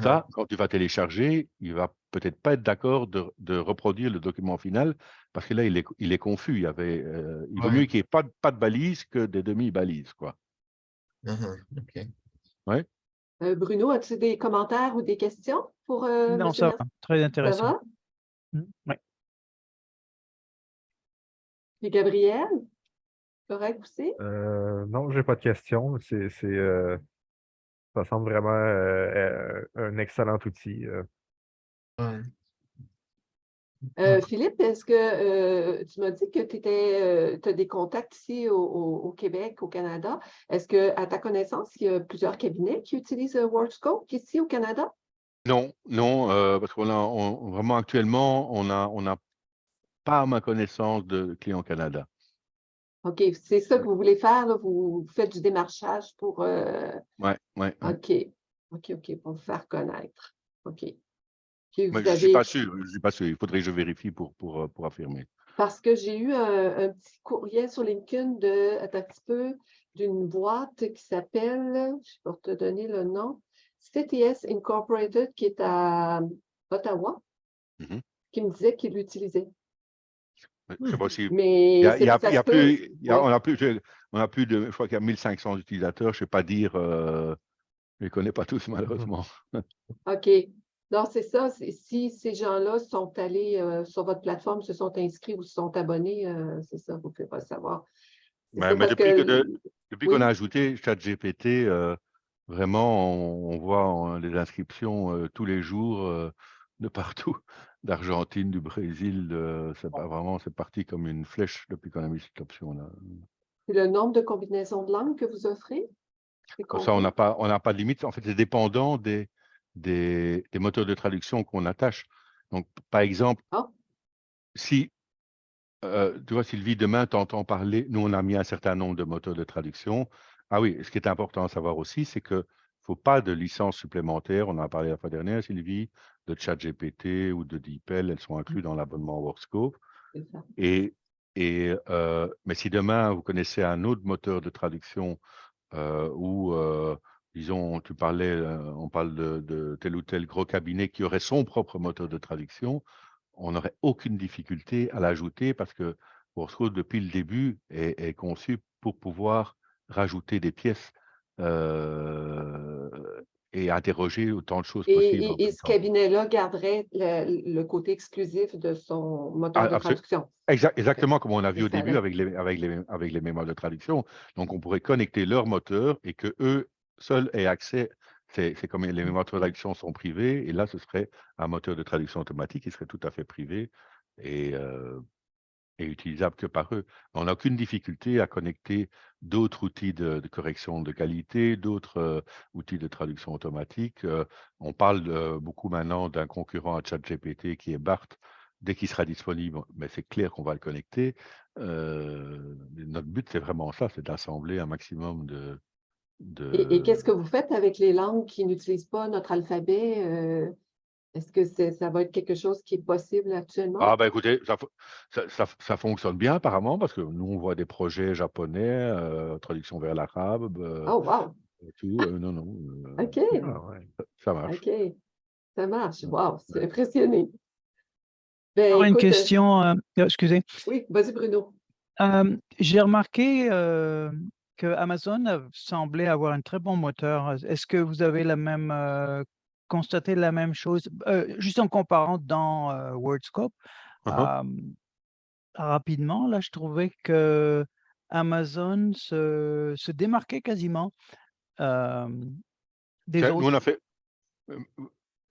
Speaker 2: ça, quand tu vas télécharger, il va peut-être pas être d'accord de reproduire le document final, parce que là, il est confus. Il vaut mieux qu'il n'y ait pas de balise que des demi-balises, quoi.
Speaker 3: OK.
Speaker 2: Ouais.
Speaker 1: Bruno, as-tu des commentaires ou des questions pour
Speaker 4: Non,
Speaker 1: M.
Speaker 4: ça va, très
Speaker 1: Ça
Speaker 4: intéressant.
Speaker 1: va?
Speaker 4: Ouais.
Speaker 1: Et Gabriel? Correct aussi?
Speaker 5: Non, j'ai pas de questions. Ça semble vraiment un excellent outil.
Speaker 3: Ouais.
Speaker 1: Philippe, est-ce que tu m'as dit que tu as des contacts ici au Québec, au Canada. Est-ce que, à ta connaissance, il y a plusieurs cabinets qui utilisent WorldScope ici au Canada?
Speaker 2: Non, non, parce vraiment actuellement, on n'a pas à ma connaissance de clients Canada.
Speaker 1: OK, c'est ça que vous voulez faire, là, vous faites du démarchage pour...
Speaker 2: Ouais.
Speaker 1: OK, OK, pour vous faire connaître. OK. Puis
Speaker 2: Mais
Speaker 1: vous
Speaker 2: je ne suis
Speaker 1: avez...
Speaker 2: pas sûr, Il faudrait que je vérifie pour affirmer.
Speaker 1: Parce que j'ai eu un petit courriel sur LinkedIn de, attends un petit peu, d'une boîte qui s'appelle, je vais te donner le nom, CTS Incorporated, qui est à Ottawa,
Speaker 2: Mhm.
Speaker 1: qui me disait qu'il l'utilisait.
Speaker 2: C'est possible.
Speaker 1: Mais ça se peut.
Speaker 2: On a plus de, je crois qu'il y a 1500 utilisateurs, je ne sais pas dire, je ne les connais pas tous malheureusement.
Speaker 1: OK. Non, c'est ça. Si ces gens-là sont allés sur votre plateforme, se sont inscrits ou se sont abonnés, c'est ça, vous ne pouvez pas le savoir. C'est ça,
Speaker 2: Mais
Speaker 1: parce
Speaker 2: depuis qu'on
Speaker 1: oui.
Speaker 2: a ajouté ChatGPT, vraiment, on voit les inscriptions tous les jours de partout, d'Argentine, du Brésil. C'est parti comme une flèche depuis qu'on a mis cette option-là.
Speaker 1: C'est le nombre de combinaisons de langues que vous offrez? C'est
Speaker 2: Comme ça, on
Speaker 1: combien?
Speaker 2: n'a pas de limite. En fait, c'est dépendant des moteurs de traduction qu'on attache. Donc, par exemple,
Speaker 1: Ah,
Speaker 2: si tu vois, Sylvie, demain, tu entends parler, nous, on a mis un certain nombre de moteurs de traduction. Ah oui, ce qui est important à savoir aussi, c'est qu'il ne faut pas de licence supplémentaire. On en a parlé la fois dernière, Sylvie, de ChatGPT ou de DeepL, elles sont incluses dans l'abonnement Workscope.
Speaker 1: c'est ça.
Speaker 2: Mais si demain, vous connaissez un autre moteur de traduction ou, disons, on parle de tel ou tel gros cabinet qui aurait son propre moteur de traduction, on n'aurait aucune difficulté à l'ajouter parce que Workscope, depuis le début, est conçu pour pouvoir rajouter des pièces et interroger autant de choses possibles en
Speaker 1: Et
Speaker 2: même
Speaker 1: ce
Speaker 2: temps.
Speaker 1: cabinet-là garderait le côté exclusif de son moteur de traduction. OK.
Speaker 2: Exactement comme on a vu
Speaker 1: C'est
Speaker 2: au
Speaker 1: ça,
Speaker 2: début
Speaker 1: là.
Speaker 2: avec les mémoires de traduction. Donc, on pourrait connecter leur moteur et que eux seuls aient accès. C'est comme les mémoires de traduction sont privées, et là, ce serait un moteur de traduction automatique qui serait tout à fait privé et, et utilisable que par eux. On n'a aucune difficulté à connecter d'autres outils de correction de qualité, d'autres outils de traduction automatique. On parle beaucoup maintenant d'un concurrent à ChatGPT qui est BART. Dès qu'il sera disponible, mais c'est clair qu'on va le connecter. Notre but, c'est vraiment ça, c'est d'assembler un maximum
Speaker 1: Et qu'est-ce
Speaker 2: de...
Speaker 1: que vous faites avec les langues qui n'utilisent pas notre alphabet? Est-ce que ça va être quelque chose qui est possible actuellement?
Speaker 2: Ah ben écoutez, ça fonctionne bien apparemment parce que nous, on voit des projets japonais, traduction vers l'arabe,
Speaker 1: Oh, wow!
Speaker 2: et tout. Non,
Speaker 1: OK,
Speaker 5: Ah, ouais.
Speaker 2: ça marche.
Speaker 1: OK, ça marche.
Speaker 2: Ouais,
Speaker 1: Wow, c'est
Speaker 2: ouais.
Speaker 1: impressionné. Ben,
Speaker 4: J'aurais une
Speaker 1: écoute,
Speaker 4: question, excusez.
Speaker 1: oui, vas-y, Bruno.
Speaker 4: J'ai remarqué que Amazon semblait avoir un très bon moteur. Est-ce que vous avez constaté la même chose, juste en comparant dans Wordscope?
Speaker 2: Uh-huh.
Speaker 4: Rapidement, là, je trouvais que Amazon se démarquait quasiment euh, des
Speaker 2: Nous, on
Speaker 4: autres.
Speaker 2: a fait. euh,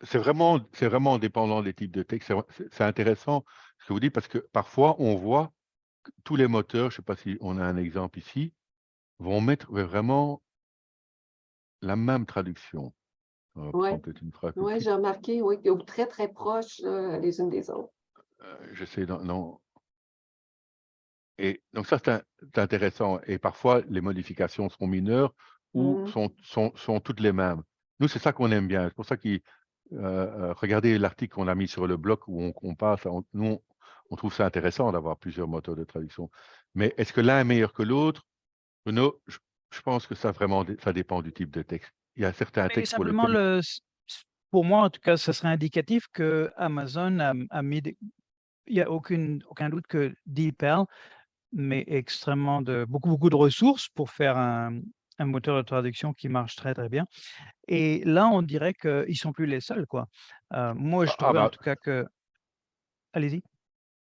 Speaker 2: c'est vraiment dépendant des types de textes. C'est intéressant ce que vous dites parce que parfois, on voit que tous les moteurs, je ne sais pas si on a un exemple ici, vont mettre vraiment la même traduction. On va
Speaker 1: Oui,
Speaker 2: prendre peut-être une phrase tout de
Speaker 1: ouais,
Speaker 2: suite.
Speaker 1: j'ai remarqué, oui, ou très, très proches les unes des autres.
Speaker 2: J'essaie non. Et donc ça, c'est intéressant. Et parfois, les modifications sont mineures ou
Speaker 1: Mhm.
Speaker 2: sont toutes les mêmes. Nous, c'est ça qu'on aime bien. C'est pour ça que regardez l'article qu'on a mis sur le blog où on passe. Nous, on trouve ça intéressant d'avoir plusieurs moteurs de traduction. Mais est-ce que l'un est meilleur que l'autre? Bruno, je pense que ça dépend du type de texte. Il y a certains
Speaker 4: Mais
Speaker 2: textes pour
Speaker 4: simplement,
Speaker 2: lesquels...
Speaker 4: pour moi, en tout cas, ce serait indicatif que Amazon a mis il n'y a aucun doute que DeepL met extrêmement beaucoup de ressources pour faire un moteur de traduction qui marche très, très bien. Et là, on dirait qu'ils ne sont plus les seuls, quoi. Moi, je
Speaker 2: Ah
Speaker 4: trouvais en
Speaker 2: bah,
Speaker 4: tout cas que allez-y.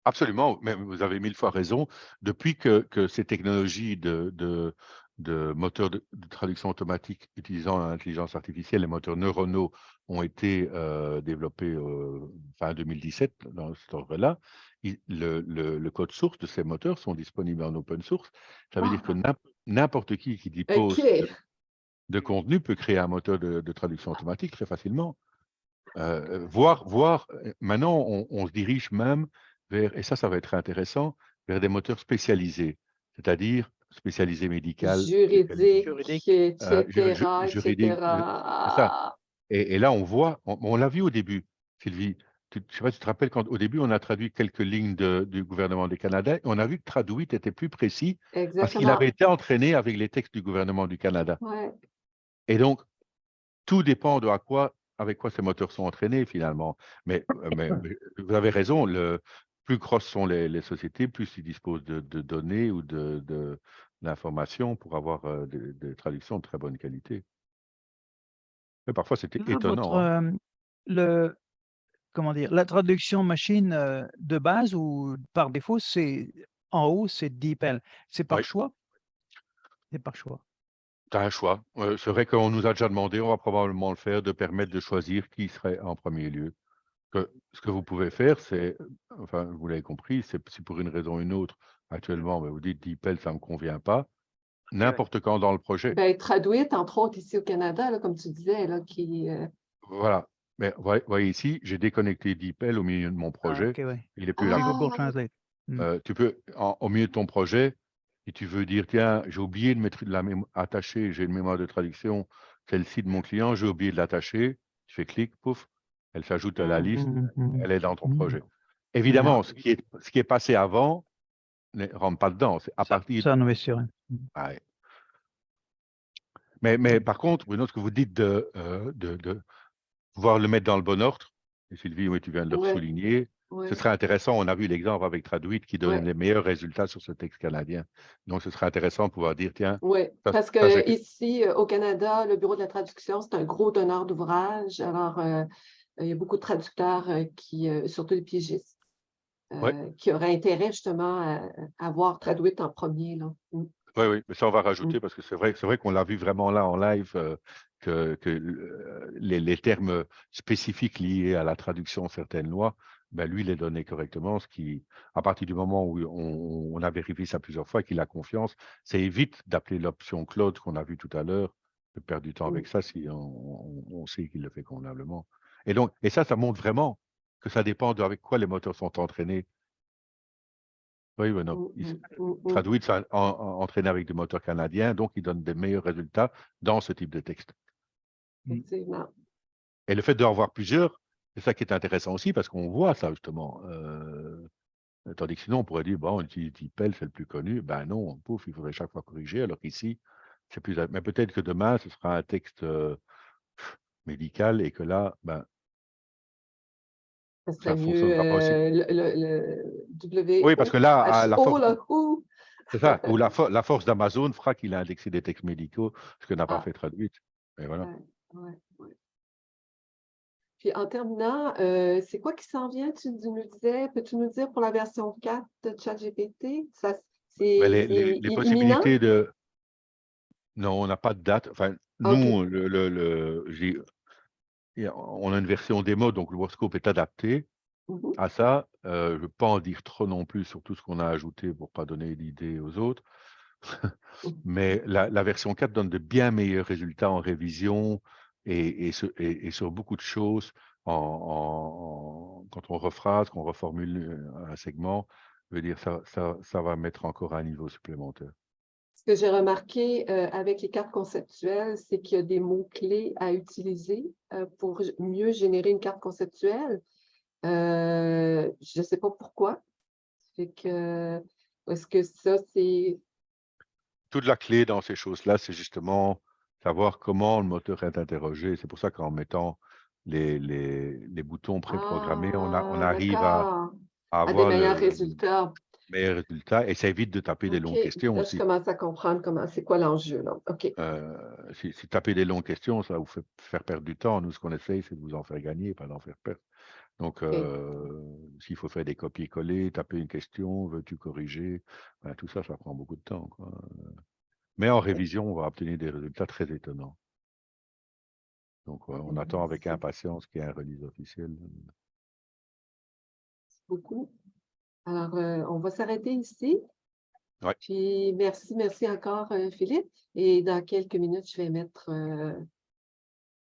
Speaker 2: absolument, mais vous avez 1000 fois raison. Depuis que ces technologies de moteurs de traduction automatique utilisant l'intelligence artificielle, les moteurs neuronaux ont été développés fin 2017 dans cet ordre-là. Le code source de ces moteurs sont disponibles en open source. Ça veut dire que n'importe qui dispose
Speaker 1: OK.
Speaker 2: de contenu peut créer un moteur de traduction automatique très facilement. Maintenant, on se dirige même vers, et ça va être intéressant, vers des moteurs spécialisés, c'est-à-dire spécialisés médical,
Speaker 1: Juridique,
Speaker 4: Juridique.
Speaker 1: etc.,
Speaker 2: juridique, c'est ça.
Speaker 1: etc.
Speaker 2: Et là, on voit, on l'a vu au début, Sylvie. Je ne sais pas si tu te rappelles, quand au début, on a traduit quelques lignes du gouvernement du Canada, et on a vu que Traduit était plus précis parce qu'il avait
Speaker 1: Exactement.
Speaker 2: été entraîné avec les textes du gouvernement du Canada.
Speaker 1: Ouais.
Speaker 2: Et donc, tout dépend avec quoi ces moteurs sont entraînés finalement. Mais vous avez raison, plus grosses sont les sociétés, plus ils disposent de données ou d'informations pour avoir des traductions de très bonne qualité. Mais parfois, c'était
Speaker 4: Là,
Speaker 2: étonnant. Hein.
Speaker 4: Comment dire, la traduction machine de base ou par défaut, c'est en haut, c'est DeepL. C'est par
Speaker 2: Oui,
Speaker 4: choix? C'est par choix.
Speaker 2: tu as un choix. C'est vrai qu'on nous a déjà demandé, on va probablement le faire, de permettre de choisir qui serait en premier lieu. Ce que vous pouvez faire, c'est, enfin, vous l'avez compris, c'est si pour une raison ou une autre, actuellement, vous dites DeepL, ça ne me convient pas. N'importe quand dans le projet.
Speaker 1: Ben, Traduit, entre autres, ici au Canada, là, comme tu disais, là, qui.
Speaker 2: Voilà. Mais voyez ici, j'ai déconnecté DeepL au milieu de mon
Speaker 4: Ah,
Speaker 2: projet.
Speaker 4: OK, ouais.
Speaker 2: Il n'est plus
Speaker 4: C'est
Speaker 2: là.
Speaker 4: Google
Speaker 1: Ah,
Speaker 4: Translate.
Speaker 2: Tu peux, au milieu de ton projet, si tu veux dire, tiens, j'ai oublié de mettre de la attacher, j'ai une mémoire de traduction, celle-ci de mon client, j'ai oublié de l'attacher. Tu fais clic, pouf, elle s'ajoute à la liste, elle est dans ton projet. Évidemment, ce qui est passé avant ne rentre pas dedans. C'est à partir.
Speaker 4: Ça, non, mais sûr.
Speaker 2: Ouais. Mais par contre, Bruno, ce que vous dites de pouvoir le mettre dans le bon ordre, et Sylvie, oui, tu viens de le
Speaker 1: ouais,
Speaker 2: souligner,
Speaker 1: ouais,
Speaker 2: ce serait intéressant. On a vu l'exemple avec Traduit qui donne
Speaker 1: ouais,
Speaker 2: les meilleurs résultats sur ce texte canadien. Donc, ce serait intéressant de pouvoir dire, tiens,
Speaker 1: ouais.
Speaker 2: ça,
Speaker 1: Parce
Speaker 2: ça,
Speaker 1: que ici, au Canada, le Bureau de la traduction, c'est un gros donneur d'ouvrages. Alors, il y a beaucoup de traducteurs surtout des pigistes,
Speaker 2: ouais,
Speaker 1: qui auraient intérêt justement à voir Traduit en premier, là.
Speaker 2: oui, mais ça, on va
Speaker 1: Mm.
Speaker 2: rajouter parce que c'est vrai qu'on l'a vu vraiment là en live, que les termes spécifiques liés à la traduction de certaines lois, ben, lui, les donnait correctement, ce qui, à partir du moment où on a vérifié ça plusieurs fois, qu'il a confiance, ça évite d'appeler l'option Claude qu'on a vu tout à l'heure, de perdre du temps avec ça si on sait qu'il le fait convenablement. Et donc, ça montre vraiment que ça dépend avec quoi les moteurs sont entraînés. Oui, non. Traduit, ça entraîné avec des moteurs canadiens, donc il donne des meilleurs résultats dans ce type de texte.
Speaker 1: Effectivement.
Speaker 2: Et le fait d'en avoir plusieurs, c'est ça qui est intéressant aussi, parce qu'on voit ça justement. Tandis que sinon, on pourrait dire, bon, on utilise DeepL, c'est le plus connu. Ben non, pouf, il faudrait chaque fois corriger, alors qu'ici, c'est plus. Mais peut-être que demain, ce sera un texte médical et que là, ben,
Speaker 1: Ça serait
Speaker 2: ça ne
Speaker 1: mieux
Speaker 2: fonctionnera pas aussi.
Speaker 1: le
Speaker 2: Oui, parce que là, à la
Speaker 1: WHO,
Speaker 2: force,
Speaker 1: là, ou.
Speaker 2: c'est ça, ou la force d'Amazon fera qu'il a indexé des textes médicaux, ce que n'a pas
Speaker 1: Ah,
Speaker 2: fait Traduit. Et voilà.
Speaker 1: ouais. Puis en terminant, c'est quoi qui s'en vient? Tu nous disais, peux-tu nous dire pour la version 4 de ChatGPT? Ça,
Speaker 2: Mais
Speaker 1: c'est
Speaker 2: les
Speaker 1: imminent?
Speaker 2: possibilités de. Non, on n'a pas de date. Enfin,
Speaker 1: OK.
Speaker 2: nous, on a une version démo, donc le workscope est adapté
Speaker 1: Mhm.
Speaker 2: à ça. Je ne veux pas en dire trop non plus sur tout ce qu'on a ajouté pour ne pas donner d'idées aux autres. Mais la version 4 donne de bien meilleurs résultats en révision et sur beaucoup de choses quand on rephrase, qu'on reformule un segment. Je veux dire, ça va mettre encore un niveau supplémentaire.
Speaker 1: Ce que j'ai remarqué avec les cartes conceptuelles, c'est qu'il y a des mots-clés à utiliser pour mieux générer une carte conceptuelle. Je ne sais pas pourquoi. Fait que, est-ce que ça, c'est.
Speaker 2: Toute la clé dans ces choses-là, c'est justement savoir comment le moteur est interrogé. C'est pour ça qu'en mettant les boutons préprogrammés, on
Speaker 1: Ah,
Speaker 2: arrive à
Speaker 1: d'accord. À des
Speaker 2: avoir
Speaker 1: meilleurs
Speaker 2: le
Speaker 1: résultats.
Speaker 2: meilleur résultat et ça évite de taper des
Speaker 1: OK.
Speaker 2: longues questions
Speaker 1: Là, je
Speaker 2: aussi.
Speaker 1: commence à comprendre c'est quoi l'enjeu, là. OK.
Speaker 2: Si taper des longues questions, ça va vous faire perdre du temps. Nous, ce qu'on essaye, c'est de vous en faire gagner, pas d'en faire perdre. Donc,
Speaker 1: OK.
Speaker 2: s'il faut faire des copier-coller, taper une question, veux-tu corriger, ben, tout ça, ça prend beaucoup de temps, quoi. Mais en révision, on va obtenir des résultats très étonnants. Donc, on attend avec impatience qu'il y ait un release officiel.
Speaker 1: Beaucoup. Alors, on va s'arrêter ici.
Speaker 2: Ouais.
Speaker 1: Puis, merci encore, Philippe. Et dans quelques minutes, je vais mettre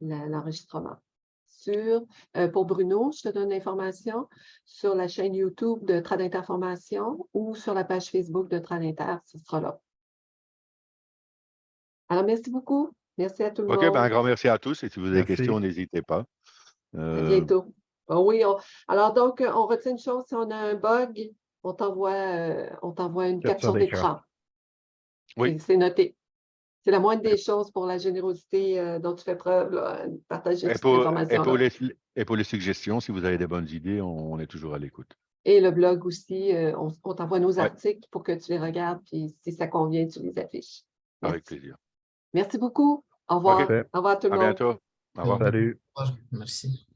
Speaker 1: l'enregistrement. Pour Bruno, je te donne l'information sur la chaîne YouTube de Tradinter Formation ou sur la page Facebook de Tradinter, ce sera là. Alors, merci beaucoup. Merci à tout le
Speaker 2: OK,
Speaker 1: monde.
Speaker 2: un grand merci à tous. Et si vous avez des
Speaker 5: Merci.
Speaker 2: questions, n'hésitez pas.
Speaker 1: À bientôt. Ah oui, alors donc, on retient une chose, si on a un bug, on t'envoie une capture d'écran.
Speaker 2: Oui.
Speaker 1: Et c'est noté. C'est la moindre des choses pour la générosité dont tu fais preuve, là, de partager cette information-là.
Speaker 2: Et pour les suggestions, si vous avez des bonnes idées, on est toujours à l'écoute.
Speaker 1: Et le blog aussi, on t'envoie nos
Speaker 2: Ouais.
Speaker 1: articles pour que tu les regardes, puis si ça convient, tu les affiches.
Speaker 2: Avec
Speaker 1: Merci.
Speaker 2: plaisir.
Speaker 1: Merci beaucoup. Au revoir.
Speaker 5: OK.
Speaker 1: Au revoir tout le
Speaker 2: À
Speaker 1: monde.
Speaker 2: bientôt. Au revoir.
Speaker 5: Salut.
Speaker 3: Merci.